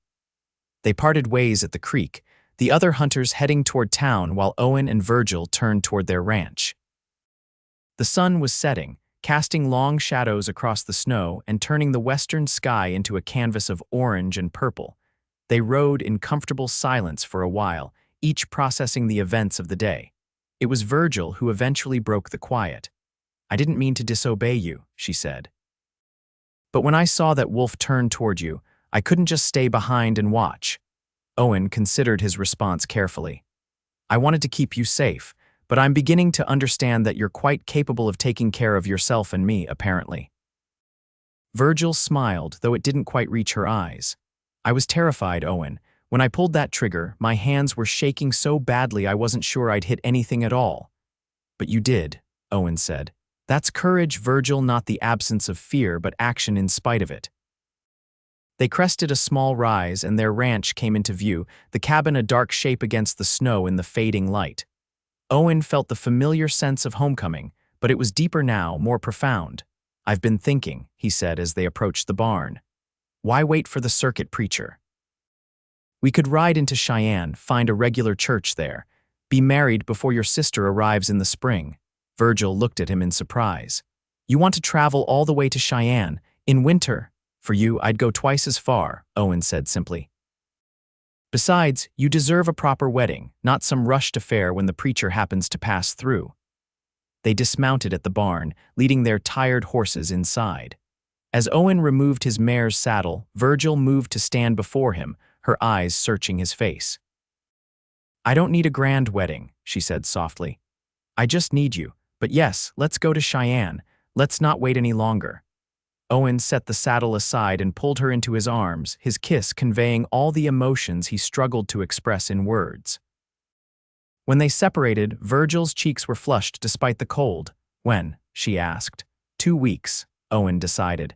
They parted ways at the creek, the other hunters heading toward town while Owen and Virgil turned toward their ranch. The sun was setting, casting long shadows across the snow and turning the western sky into a canvas of orange and purple. They rode in comfortable silence for a while, each processing the events of the day. It was Virgil who eventually broke the quiet. "I didn't mean to disobey you," she said. "But when I saw that wolf turn toward you, I couldn't just stay behind and watch." Owen considered his response carefully. "I wanted to keep you safe, but I'm beginning to understand that you're quite capable of taking care of yourself and me, apparently." Virgil smiled, though it didn't quite reach her eyes. "I was terrified, Owen. When I pulled that trigger, my hands were shaking so badly I wasn't sure I'd hit anything at all." "But you did," Owen said. "That's courage, Virgil, not the absence of fear, but action in spite of it." They crested a small rise and their ranch came into view, the cabin a dark shape against the snow in the fading light. Owen felt the familiar sense of homecoming, but it was deeper now, more profound. "I've been thinking," he said as they approached the barn. "Why wait for the circuit preacher? We could ride into Cheyenne, find a regular church there, be married before your sister arrives in the spring." Virgil looked at him in surprise. "You want to travel all the way to Cheyenne, in winter?" "For you, I'd go twice as far," Owen said simply. "Besides, you deserve a proper wedding, not some rushed affair when the preacher happens to pass through." They dismounted at the barn, leading their tired horses inside. As Owen removed his mare's saddle, Virgil moved to stand before him, her eyes searching his face. "I don't need a grand wedding," she said softly. "I just need you. But yes, let's go to Cheyenne. Let's not wait any longer." Owen set the saddle aside and pulled her into his arms, his kiss conveying all the emotions he struggled to express in words. When they separated, Virgil's cheeks were flushed despite the cold. "When?" she asked. 2 weeks, Owen decided.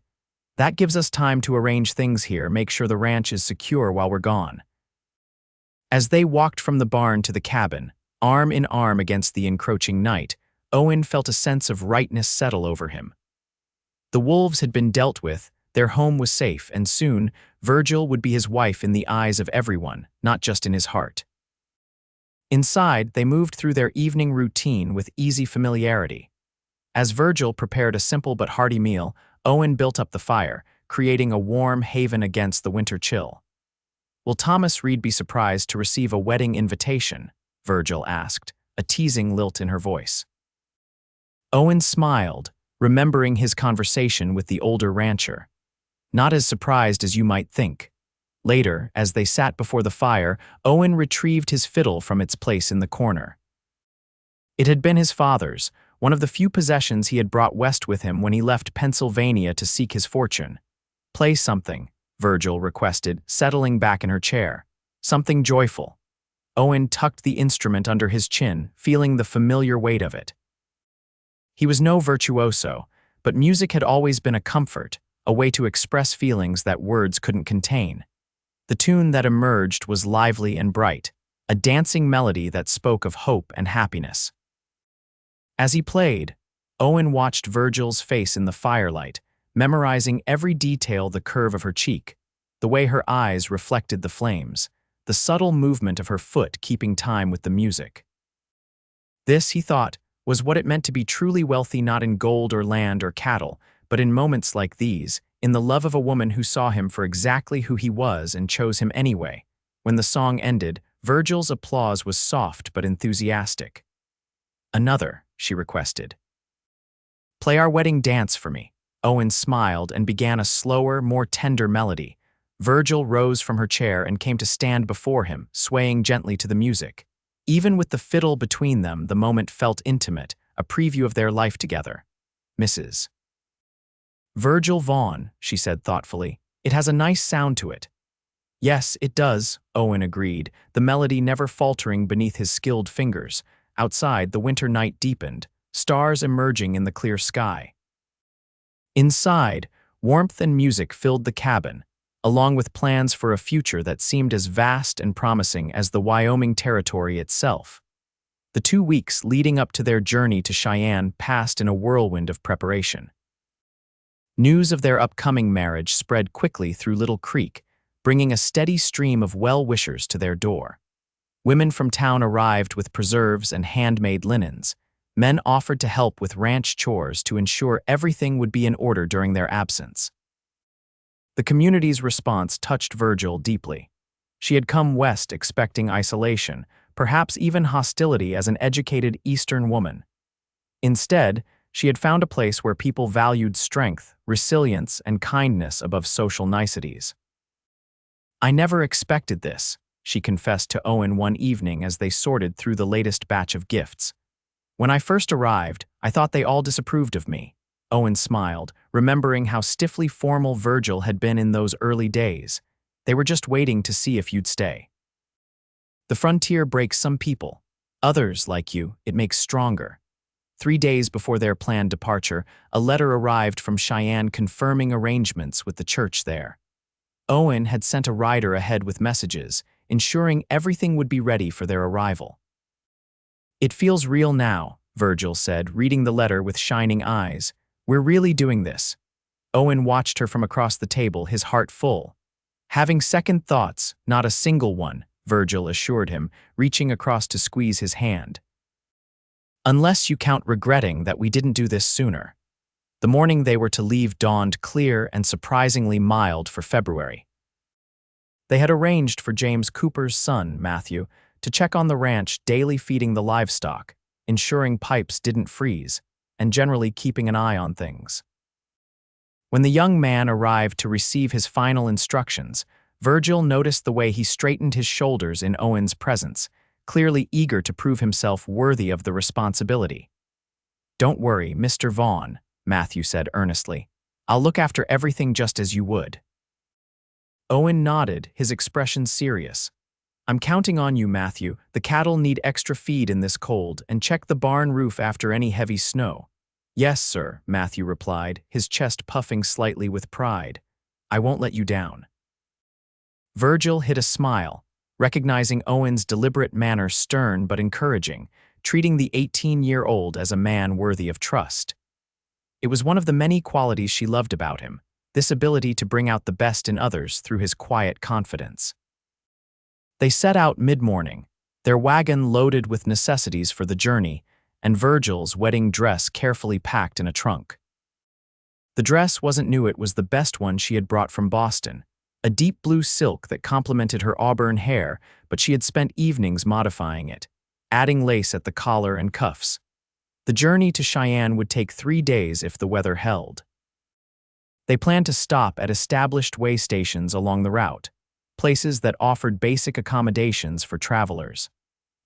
"That gives us time to arrange things here, make sure the ranch is secure while we're gone." As they walked from the barn to the cabin, arm in arm against the encroaching night, Owen felt a sense of rightness settle over him. The wolves had been dealt with, their home was safe, and soon, Virgil would be his wife in the eyes of everyone, not just in his heart. Inside, they moved through their evening routine with easy familiarity. As Virgil prepared a simple but hearty meal, Owen built up the fire, creating a warm haven against the winter chill. "Will Thomas Reed be surprised to receive a wedding invitation?" Virgil asked, a teasing lilt in her voice. Owen smiled, remembering his conversation with the older rancher. "Not as surprised as you might think." Later, as they sat before the fire, Owen retrieved his fiddle from its place in the corner. It had been his father's, one of the few possessions he had brought west with him when he left Pennsylvania to seek his fortune. "Play something," Virgil requested, settling back in her chair. "Something joyful." Owen tucked the instrument under his chin, feeling the familiar weight of it. He was no virtuoso, but music had always been a comfort, a way to express feelings that words couldn't contain. The tune that emerged was lively and bright, a dancing melody that spoke of hope and happiness. As he played, Owen watched Virgil's face in the firelight, memorizing every detail: the curve of her cheek, the way her eyes reflected the flames, the subtle movement of her foot keeping time with the music. This, he thought, was what it meant to be truly wealthy, not in gold or land or cattle, but in moments like these, in the love of a woman who saw him for exactly who he was and chose him anyway. When the song ended, Virgil's applause was soft but enthusiastic. "Another," she requested. "Play our wedding dance for me." Owen smiled and began a slower, more tender melody. Virgil rose from her chair and came to stand before him, swaying gently to the music. Even with the fiddle between them, the moment felt intimate, a preview of their life together. "Mrs. Virgil Vaughn," she said thoughtfully. "It has a nice sound to it." "Yes, it does," Owen agreed, the melody never faltering beneath his skilled fingers. Outside, the winter night deepened, stars emerging in the clear sky. Inside, warmth and music filled the cabin, along with plans for a future that seemed as vast and promising as the Wyoming Territory itself. The 2 weeks leading up to their journey to Cheyenne passed in a whirlwind of preparation. News of their upcoming marriage spread quickly through Little Creek, bringing a steady stream of well-wishers to their door. Women from town arrived with preserves and handmade linens. Men offered to help with ranch chores to ensure everything would be in order during their absence. The community's response touched Virgil deeply. She had come west expecting isolation, perhaps even hostility as an educated Eastern woman. Instead, she had found a place where people valued strength, resilience, and kindness above social niceties. "I never expected this," she confessed to Owen one evening as they sorted through the latest batch of gifts. "When I first arrived, I thought they all disapproved of me." Owen smiled, remembering how stiffly formal Virgil had been in those early days. "They were just waiting to see if you'd stay. The frontier breaks some people. Others, like you, it makes stronger." 3 days before their planned departure, a letter arrived from Cheyenne confirming arrangements with the church there. Owen had sent a rider ahead with messages, ensuring everything would be ready for their arrival. "It feels real now," Virgil said, reading the letter with shining eyes. "We're really doing this." Owen watched her from across the table, his heart full. "Having second thoughts, not a single one," Virgil assured him, reaching across to squeeze his hand. "Unless you count regretting that we didn't do this sooner." The morning they were to leave dawned clear and surprisingly mild for February. They had arranged for James Cooper's son, Matthew, to check on the ranch, daily feeding the livestock, ensuring pipes didn't freeze, and generally keeping an eye on things. When the young man arrived to receive his final instructions, Virgil noticed the way he straightened his shoulders in Owen's presence, clearly eager to prove himself worthy of the responsibility. "Don't worry, Mr. Vaughn," Matthew said earnestly. "I'll look after everything just as you would." Owen nodded, his expression serious. "I'm counting on you, Matthew. The cattle need extra feed in this cold, and check the barn roof after any heavy snow." "Yes, sir," Matthew replied, his chest puffing slightly with pride. "I won't let you down." Virgil hid a smile, recognizing Owen's deliberate manner stern but encouraging, treating the 18-year-old as a man worthy of trust. It was one of the many qualities she loved about him, this ability to bring out the best in others through his quiet confidence. They set out mid-morning, their wagon loaded with necessities for the journey, and Virgil's wedding dress carefully packed in a trunk. The dress wasn't new, it was the best one she had brought from Boston, a deep blue silk that complemented her auburn hair, but she had spent evenings modifying it, adding lace at the collar and cuffs. The journey to Cheyenne would take 3 days if the weather held. They planned to stop at established way stations along the route, places that offered basic accommodations for travelers.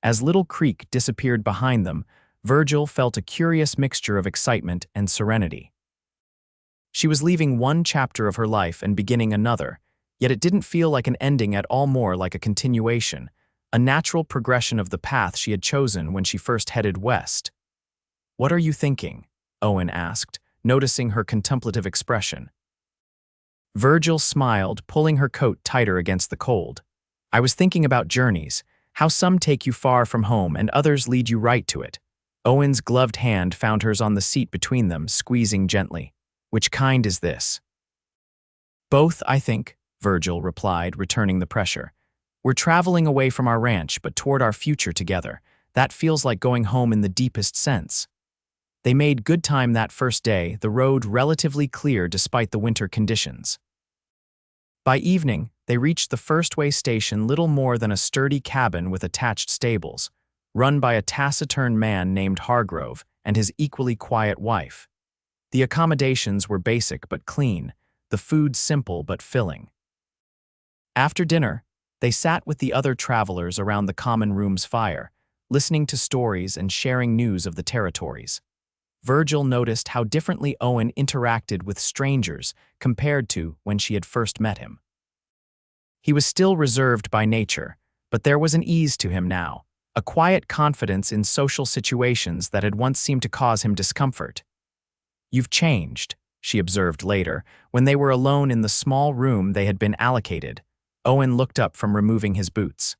As Little Creek disappeared behind them, Virgil felt a curious mixture of excitement and serenity. She was leaving one chapter of her life and beginning another, yet it didn't feel like an ending at all, more like a continuation, a natural progression of the path she had chosen when she first headed west. "What are you thinking?" Owen asked, noticing her contemplative expression. Virgil smiled, pulling her coat tighter against the cold. "I was thinking about journeys, how some take you far from home and others lead you right to it." Owen's gloved hand found hers on the seat between them, squeezing gently. "Which kind is this?" "Both, I think," Virgil replied, returning the pressure. "We're traveling away from our ranch, but toward our future together. That feels like going home in the deepest sense." They made good time that first day, the road relatively clear despite the winter conditions. By evening, they reached the first way station, little more than a sturdy cabin with attached stables, run by a taciturn man named Hargrove and his equally quiet wife. The accommodations were basic but clean, the food simple but filling. After dinner, they sat with the other travelers around the common room's fire, listening to stories and sharing news of the territories. Virgil noticed how differently Owen interacted with strangers compared to when she had first met him. He was still reserved by nature, but there was an ease to him now, a quiet confidence in social situations that had once seemed to cause him discomfort. "You've changed," she observed later, when they were alone in the small room they had been allocated. Owen looked up from removing his boots.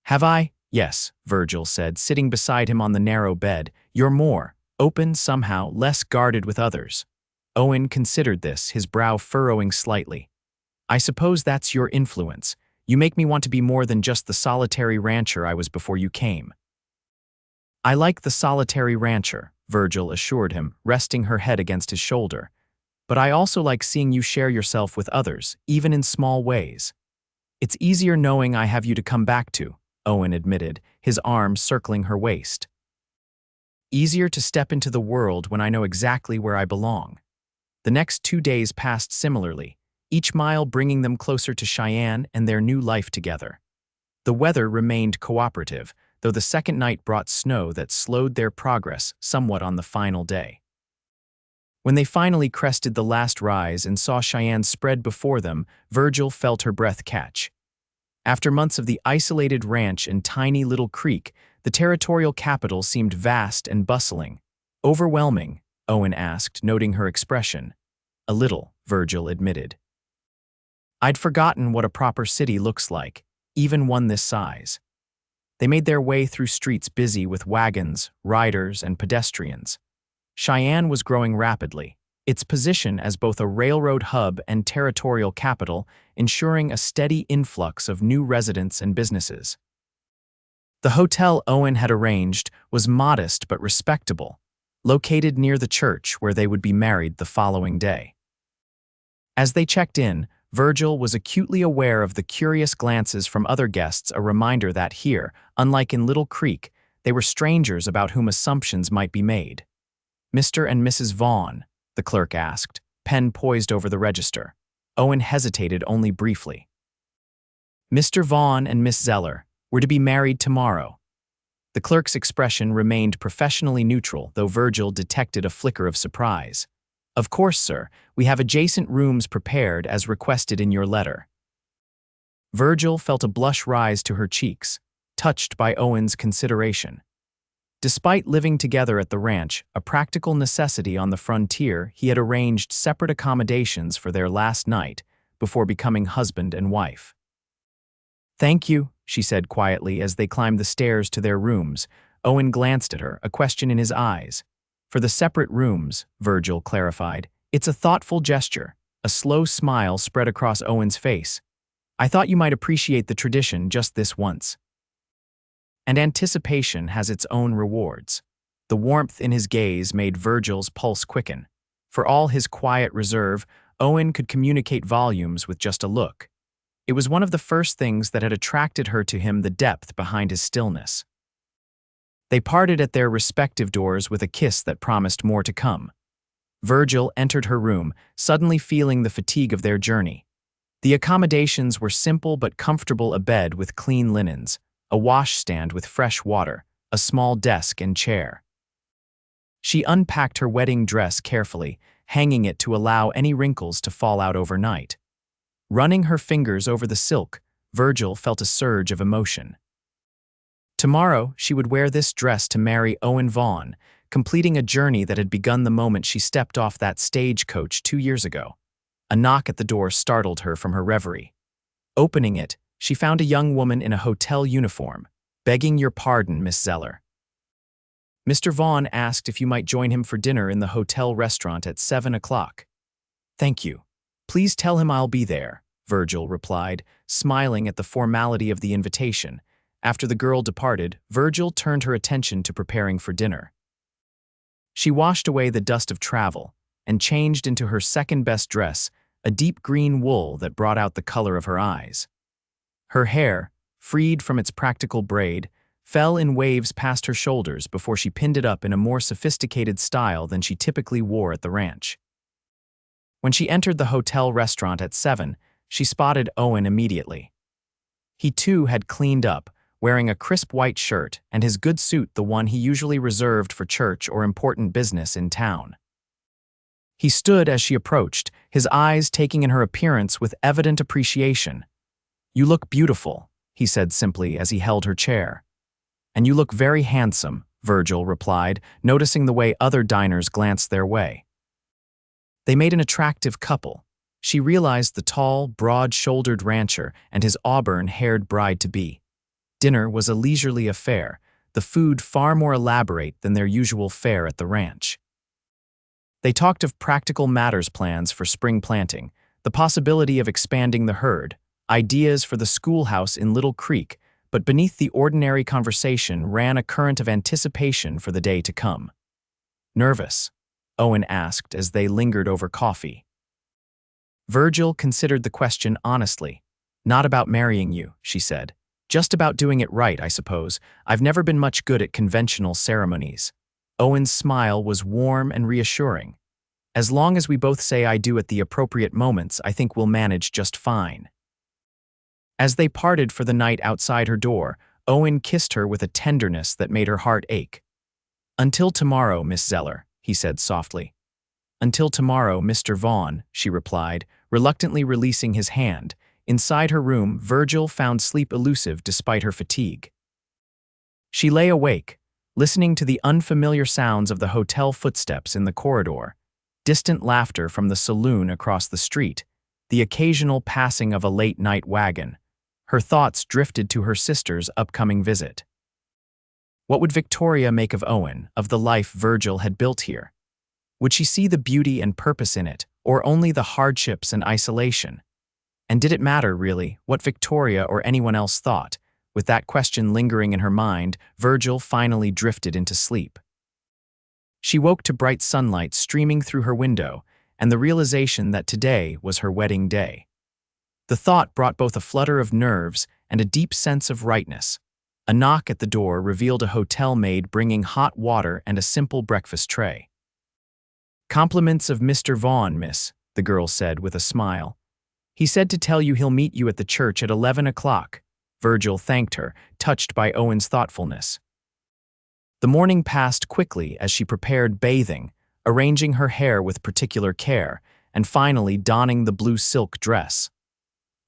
Have I? Yes, Virgil said, sitting beside him on the narrow bed. You're more open somehow, less guarded with others. Owen considered this, his brow furrowing slightly. I suppose that's your influence. You make me want to be more than just the solitary rancher I was before you came. I like the solitary rancher, Virgil assured him, resting her head against his shoulder. But I also like seeing you share yourself with others, even in small ways. It's easier knowing I have you to come back to, Owen admitted, his arms circling her waist. Easier to step into the world when I know exactly where I belong. The next 2 days passed similarly, each mile bringing them closer to Cheyenne and their new life together. The weather remained cooperative, though the second night brought snow that slowed their progress somewhat on the final day. When they finally crested the last rise and saw Cheyenne spread before them, Virgil felt her breath catch. After months of the isolated ranch and tiny little creek, the territorial capital seemed vast and bustling. Overwhelming, Owen asked, noting her expression. A little, Virgil admitted. I'd forgotten what a proper city looks like, even one this size. They made their way through streets busy with wagons, riders, and pedestrians. Cheyenne was growing rapidly, its position as both a railroad hub and territorial capital ensuring a steady influx of new residents and businesses. The hotel Owen had arranged was modest but respectable, located near the church where they would be married the following day. As they checked in, Virgil was acutely aware of the curious glances from other guests, a reminder that here, unlike in Little Creek, they were strangers about whom assumptions might be made. Mr. and Mrs. Vaughn, the clerk asked, pen poised over the register. Owen hesitated only briefly. Mr. Vaughn and Miss Zeller were to be married tomorrow. The clerk's expression remained professionally neutral, though Virgil detected a flicker of surprise. Of course, sir, we have adjacent rooms prepared as requested in your letter. Virgil felt a blush rise to her cheeks, touched by Owen's consideration. Despite living together at the ranch, a practical necessity on the frontier, he had arranged separate accommodations for their last night before becoming husband and wife. Thank you, she said quietly as they climbed the stairs to their rooms. Owen glanced at her, a question in his eyes. For the separate rooms, Virgil clarified, it's a thoughtful gesture. A slow smile spread across Owen's face. I thought you might appreciate the tradition just this once. And anticipation has its own rewards. The warmth in his gaze made Virgil's pulse quicken. For all his quiet reserve, Owen could communicate volumes with just a look. It was one of the first things that had attracted her to him, the depth behind his stillness. They parted at their respective doors with a kiss that promised more to come. Virgil entered her room, suddenly feeling the fatigue of their journey. The accommodations were simple but comfortable: a bed with clean linens, a washstand with fresh water, a small desk and chair. She unpacked her wedding dress carefully, hanging it to allow any wrinkles to fall out overnight. Running her fingers over the silk, Virgil felt a surge of emotion. Tomorrow, she would wear this dress to marry Owen Vaughn, completing a journey that had begun the moment she stepped off that stagecoach 2 years ago. A knock at the door startled her from her reverie. Opening it, she found a young woman in a hotel uniform. Begging your pardon, Miss Zeller. Mr. Vaughn asked if you might join him for dinner in the hotel restaurant at 7 o'clock. Thank you. Please tell him I'll be there, Virgil replied, smiling at the formality of the invitation. After the girl departed, Virgil turned her attention to preparing for dinner. She washed away the dust of travel and changed into her second-best dress, a deep green wool that brought out the color of her eyes. Her hair, freed from its practical braid, fell in waves past her shoulders before she pinned it up in a more sophisticated style than she typically wore at the ranch. When she entered the hotel restaurant at 7, she spotted Owen immediately. He too had cleaned up, wearing a crisp white shirt and his good suit, the one he usually reserved for church or important business in town. He stood as she approached, his eyes taking in her appearance with evident appreciation. You look beautiful, he said simply as he held her chair. And you look very handsome, Virgil replied, noticing the way other diners glanced their way. They made an attractive couple. She realized the tall, broad-shouldered rancher and his auburn-haired bride-to-be. Dinner was a leisurely affair, the food far more elaborate than their usual fare at the ranch. They talked of practical matters plans for spring planting, the possibility of expanding the herd, ideas for the schoolhouse in Little Creek, but beneath the ordinary conversation ran a current of anticipation for the day to come. "Nervous?" Owen asked as they lingered over coffee. Virgil considered the question honestly. "Not about marrying you," she said. "Just about doing it right, I suppose. I've never been much good at conventional ceremonies." Owen's smile was warm and reassuring. "As long as we both say I do at the appropriate moments, I think we'll manage just fine." As they parted for the night outside her door, Owen kissed her with a tenderness that made her heart ache. "Until tomorrow, Miss Zeller," he said softly. "Until tomorrow, Mr. Vaughn," she replied, reluctantly releasing his hand. Inside her room, Virgil found sleep elusive despite her fatigue. She lay awake, listening to the unfamiliar sounds of the hotel footsteps in the corridor, distant laughter from the saloon across the street, the occasional passing of a late-night wagon. Her thoughts drifted to her sister's upcoming visit. What would Victoria make of Owen, of the life Virgil had built here? Would she see the beauty and purpose in it, or only the hardships and isolation? And did it matter, really, what Victoria or anyone else thought? With that question lingering in her mind, Virgil finally drifted into sleep. She woke to bright sunlight streaming through her window, and the realization that today was her wedding day. The thought brought both a flutter of nerves and a deep sense of rightness. A knock at the door revealed a hotel maid bringing hot water and a simple breakfast tray. "Compliments of Mr. Vaughn, miss," the girl said with a smile. "He said to tell you he'll meet you at the church at 11 o'clock. Virgil thanked her, touched by Owen's thoughtfulness. The morning passed quickly as she prepared bathing, arranging her hair with particular care, and finally donning the blue silk dress.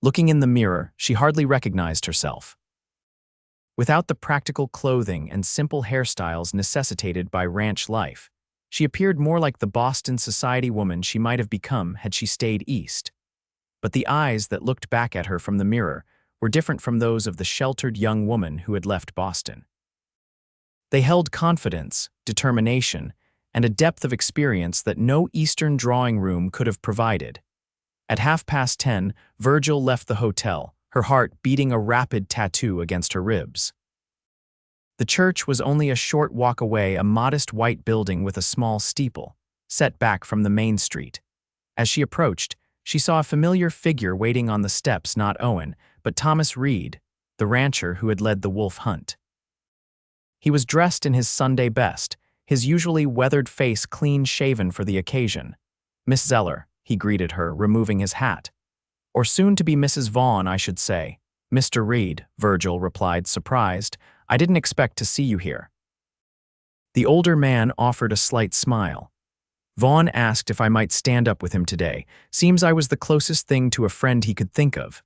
Looking in the mirror, she hardly recognized herself. Without the practical clothing and simple hairstyles necessitated by ranch life, she appeared more like the Boston society woman she might have become had she stayed east. But the eyes that looked back at her from the mirror were different from those of the sheltered young woman who had left Boston. They held confidence, determination, and a depth of experience that no Eastern drawing room could have provided. At 10:30, Virgil left the hotel, her heart beating a rapid tattoo against her ribs. The church was only a short walk away, a modest white building with a small steeple, set back from the main street. As she approached, she saw a familiar figure waiting on the steps, not Owen, but Thomas Reed, the rancher who had led the wolf hunt. He was dressed in his Sunday best, his usually weathered face clean-shaven for the occasion. "Miss Zeller," he greeted her, removing his hat. "Or soon-to-be Mrs. Vaughn, I should say." "Mr. Reed," Virgil replied, surprised. "I didn't expect to see you here." The older man offered a slight smile. "Vaughn asked if I might stand up with him today. Seems I was the closest thing to a friend he could think of."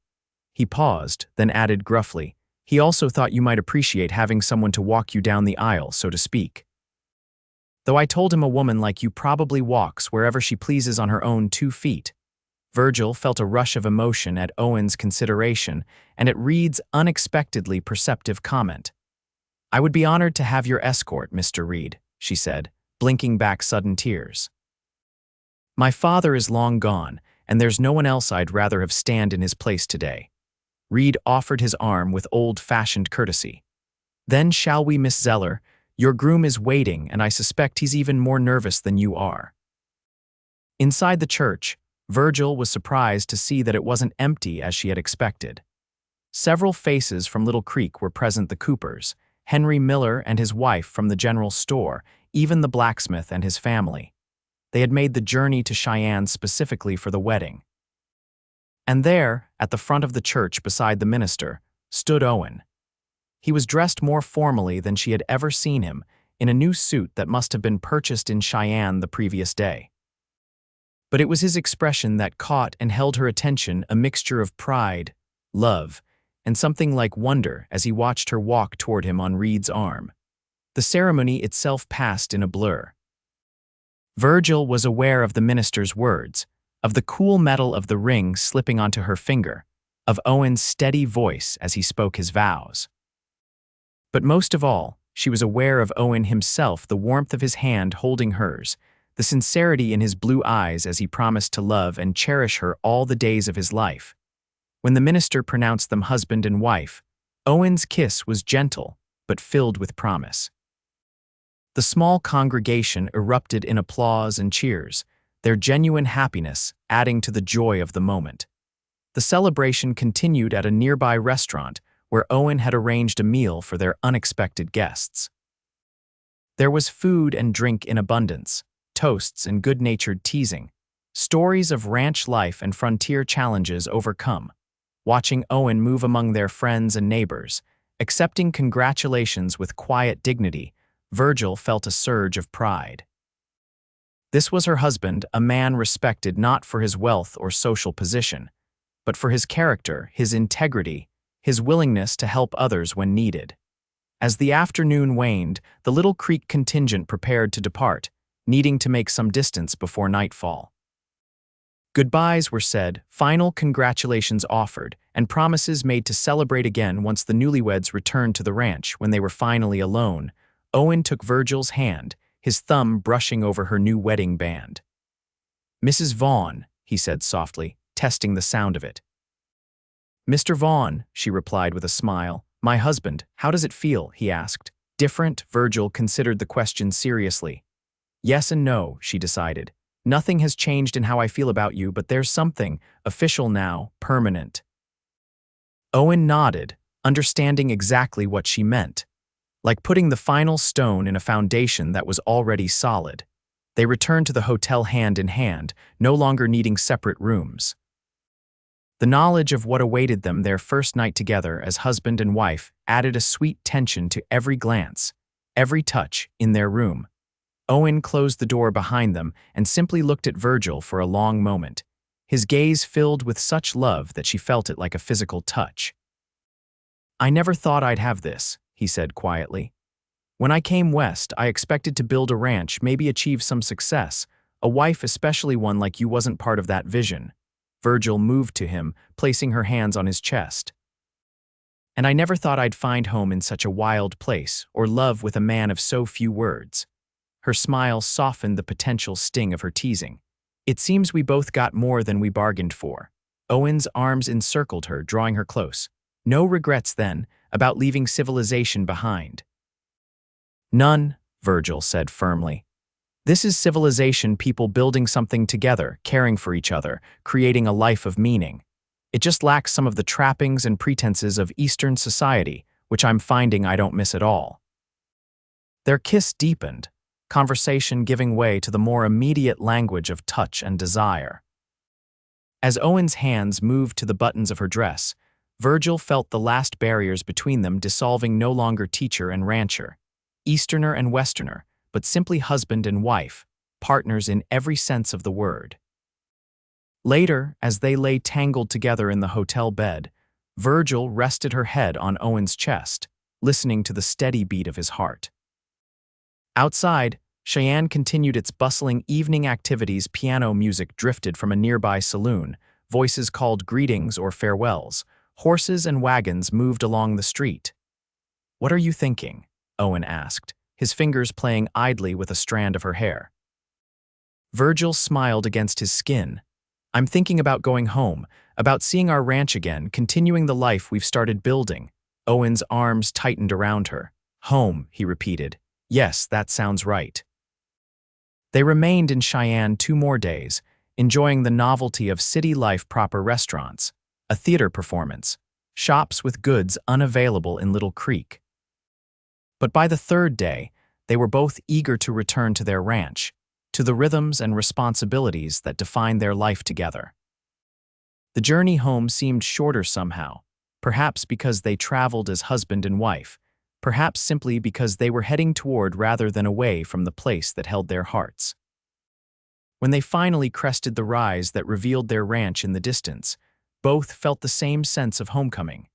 He paused, then added gruffly, "He also thought you might appreciate having someone to walk you down the aisle, so to speak." "Though I told him a woman like you probably walks wherever she pleases on her own 2 feet. Virgil felt a rush of emotion at Owen's consideration and at Reed's unexpectedly perceptive comment. "I would be honored to have your escort, Mr. Reed," she said, blinking back sudden tears. "My father is long gone, and there's no one else I'd rather have stand in his place today." Reed offered his arm with old-fashioned courtesy. "Then shall we, Miss Zeller? Your groom is waiting, and I suspect he's even more nervous than you are." Inside the church, Virgil was surprised to see that it wasn't empty as she had expected. Several faces from Little Creek were present: the Coopers, Henry Miller and his wife from the general store, even the blacksmith and his family. They had made the journey to Cheyenne specifically for the wedding. And there, at the front of the church beside the minister, stood Owen. He was dressed more formally than she had ever seen him, in a new suit that must have been purchased in Cheyenne the previous day. But it was his expression that caught and held her attention, a mixture of pride, love, and something like wonder as he watched her walk toward him on Reed's arm. The ceremony itself passed in a blur. Virgil was aware of the minister's words, of the cool metal of the ring slipping onto her finger, of Owen's steady voice as he spoke his vows. But most of all, she was aware of Owen himself, the warmth of his hand holding hers, the sincerity in his blue eyes as he promised to love and cherish her all the days of his life. When the minister pronounced them husband and wife, Owen's kiss was gentle, but filled with promise. The small congregation erupted in applause and cheers, their genuine happiness adding to the joy of the moment. The celebration continued at a nearby restaurant where Owen had arranged a meal for their unexpected guests. There was food and drink in abundance, toasts and good-natured teasing, stories of ranch life and frontier challenges overcome. Watching Owen move among their friends and neighbors, accepting congratulations with quiet dignity, Virgil felt a surge of pride. This was her husband, a man respected not for his wealth or social position, but for his character, his integrity, his willingness to help others when needed. As the afternoon waned, the Little Creek contingent prepared to depart, needing to make some distance before nightfall. Goodbyes were said, final congratulations offered, and promises made to celebrate again once the newlyweds returned to the ranch. When they were finally alone, Owen took Virgil's hand, his thumb brushing over her new wedding band. "Mrs. Vaughn," he said softly, testing the sound of it. "Mr. Vaughn," she replied with a smile. "My husband, how does it feel?" he asked. Different, Virgil considered the question seriously. "Yes and no," she decided. "Nothing has changed in how I feel about you, but there's something, official now, permanent." Owen nodded, understanding exactly what she meant. Like putting the final stone in a foundation that was already solid. They returned to the hotel hand in hand, no longer needing separate rooms. The knowledge of what awaited them their first night together as husband and wife added a sweet tension to every glance, every touch in their room. Owen closed the door behind them and simply looked at Virgil for a long moment, his gaze filled with such love that she felt it like a physical touch. "I never thought I'd have this," he said quietly. "When I came west, I expected to build a ranch, maybe achieve some success. A wife, especially one like you, wasn't part of that vision." Virgil moved to him, placing her hands on his chest. "And I never thought I'd find home in such a wild place, or love with a man of so few words." Her smile softened the potential sting of her teasing. "It seems we both got more than we bargained for." Owen's arms encircled her, drawing her close. "No regrets, then, about leaving civilization behind?" "None," Virgil said firmly. "This is civilization, people building something together, caring for each other, creating a life of meaning. It just lacks some of the trappings and pretenses of Eastern society, which I'm finding I don't miss at all." Their kiss deepened, conversation giving way to the more immediate language of touch and desire. As Owen's hands moved to the buttons of her dress, Virgil felt the last barriers between them dissolving, no longer teacher and rancher, Easterner and Westerner, but simply husband and wife, partners in every sense of the word. Later, as they lay tangled together in the hotel bed, Virgil rested her head on Owen's chest, listening to the steady beat of his heart. Outside, Cheyenne continued its bustling evening activities. Piano music drifted from a nearby saloon, voices called greetings or farewells, horses and wagons moved along the street. "What are you thinking?" Owen asked, his fingers playing idly with a strand of her hair. Virgil smiled against his skin. "I'm thinking about going home, about seeing our ranch again, continuing the life we've started building." Owen's arms tightened around her. "Home," he repeated. "Yes, that sounds right." They remained in Cheyenne 2 more days, enjoying the novelty of city life, proper restaurants, a theater performance, shops with goods unavailable in Little Creek. But by the 3rd day, they were both eager to return to their ranch, to the rhythms and responsibilities that defined their life together. The journey home seemed shorter somehow, perhaps because they traveled as husband and wife, perhaps simply because they were heading toward rather than away from the place that held their hearts. When they finally crested the rise that revealed their ranch in the distance, both felt the same sense of homecoming.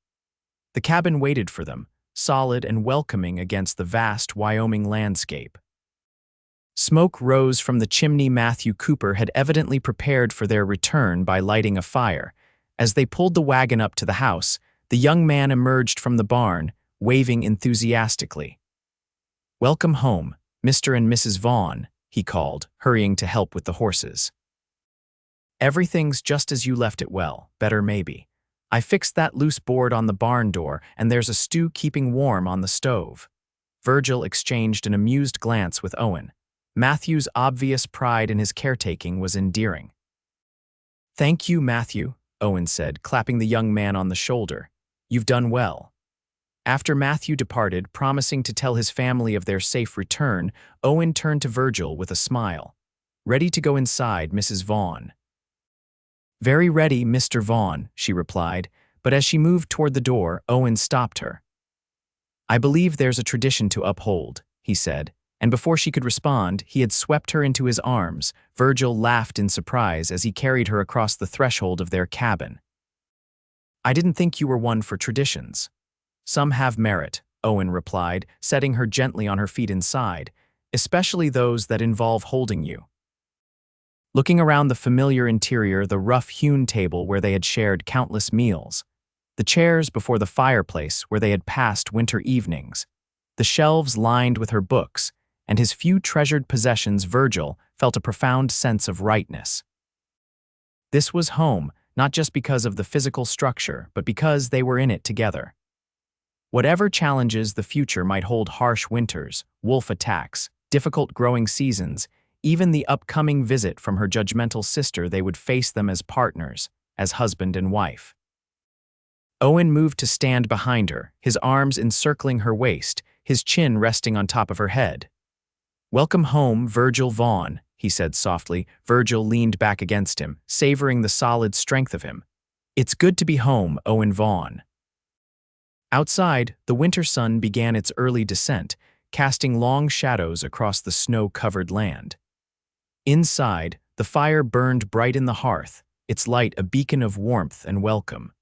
The cabin waited for them, solid and welcoming against the vast Wyoming landscape. Smoke rose from the chimney. Matthew Cooper had evidently prepared for their return by lighting a fire. As they pulled the wagon up to the house, the young man emerged from the barn, waving enthusiastically. "Welcome home, Mr. and Mrs. Vaughn," he called, hurrying to help with the horses. "Everything's just as you left it. Well, better maybe. I fixed that loose board on the barn door, and there's a stew keeping warm on the stove." Virgil exchanged an amused glance with Owen. Matthew's obvious pride in his caretaking was endearing. "Thank you, Matthew," Owen said, clapping the young man on the shoulder. "You've done well." After Matthew departed, promising to tell his family of their safe return, Owen turned to Virgil with a smile. "Ready to go inside, Mrs. Vaughn?" "Very ready, Mr. Vaughn," she replied, but as she moved toward the door, Owen stopped her. "I believe there's a tradition to uphold," he said, and before she could respond, he had swept her into his arms. Virgil laughed in surprise as he carried her across the threshold of their cabin. "I didn't think you were one for traditions." "Some have merit," Owen replied, setting her gently on her feet inside, "especially those that involve holding you." Looking around the familiar interior, the rough-hewn table where they had shared countless meals, the chairs before the fireplace where they had passed winter evenings, the shelves lined with her books, and his few treasured possessions, Virgil felt a profound sense of rightness. This was home, not just because of the physical structure, but because they were in it together. Whatever challenges the future might hold, harsh winters, wolf attacks, difficult growing seasons, even the upcoming visit from her judgmental sister, they would face them as partners, as husband and wife. Owen moved to stand behind her, his arms encircling her waist, his chin resting on top of her head. "Welcome home, Virgil Vaughn," he said softly. Virgil leaned back against him, savoring the solid strength of him. "It's good to be home, Owen Vaughn." Outside, the winter sun began its early descent, casting long shadows across the snow-covered land. Inside, the fire burned bright in the hearth, its light a beacon of warmth and welcome.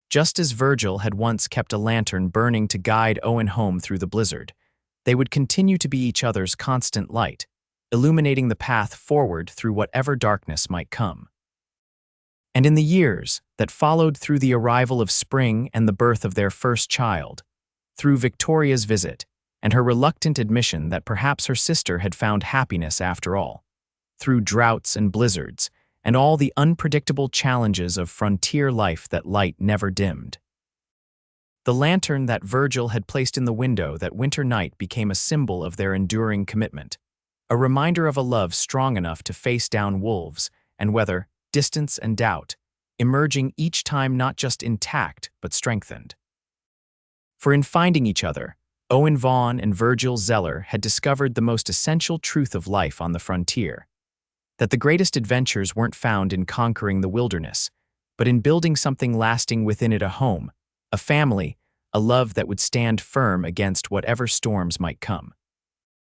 Just as Virgil had once kept a lantern burning to guide Owen home through the blizzard, they would continue to be each other's constant light, illuminating the path forward through whatever darkness might come. And in the years that followed, through the arrival of spring and the birth of their first child, through Victoria's visit and her reluctant admission that perhaps her sister had found happiness after all, through droughts and blizzards and all the unpredictable challenges of frontier life, that light never dimmed. The lantern that Virgil had placed in the window that winter night became a symbol of their enduring commitment, a reminder of a love strong enough to face down wolves and weather distance and doubt, emerging each time not just intact but strengthened. For in finding each other, Owen Vaughn and Virgil Zeller had discovered the most essential truth of life on the frontier, that the greatest adventures weren't found in conquering the wilderness, but in building something lasting within it, a home, a family, a love that would stand firm against whatever storms might come.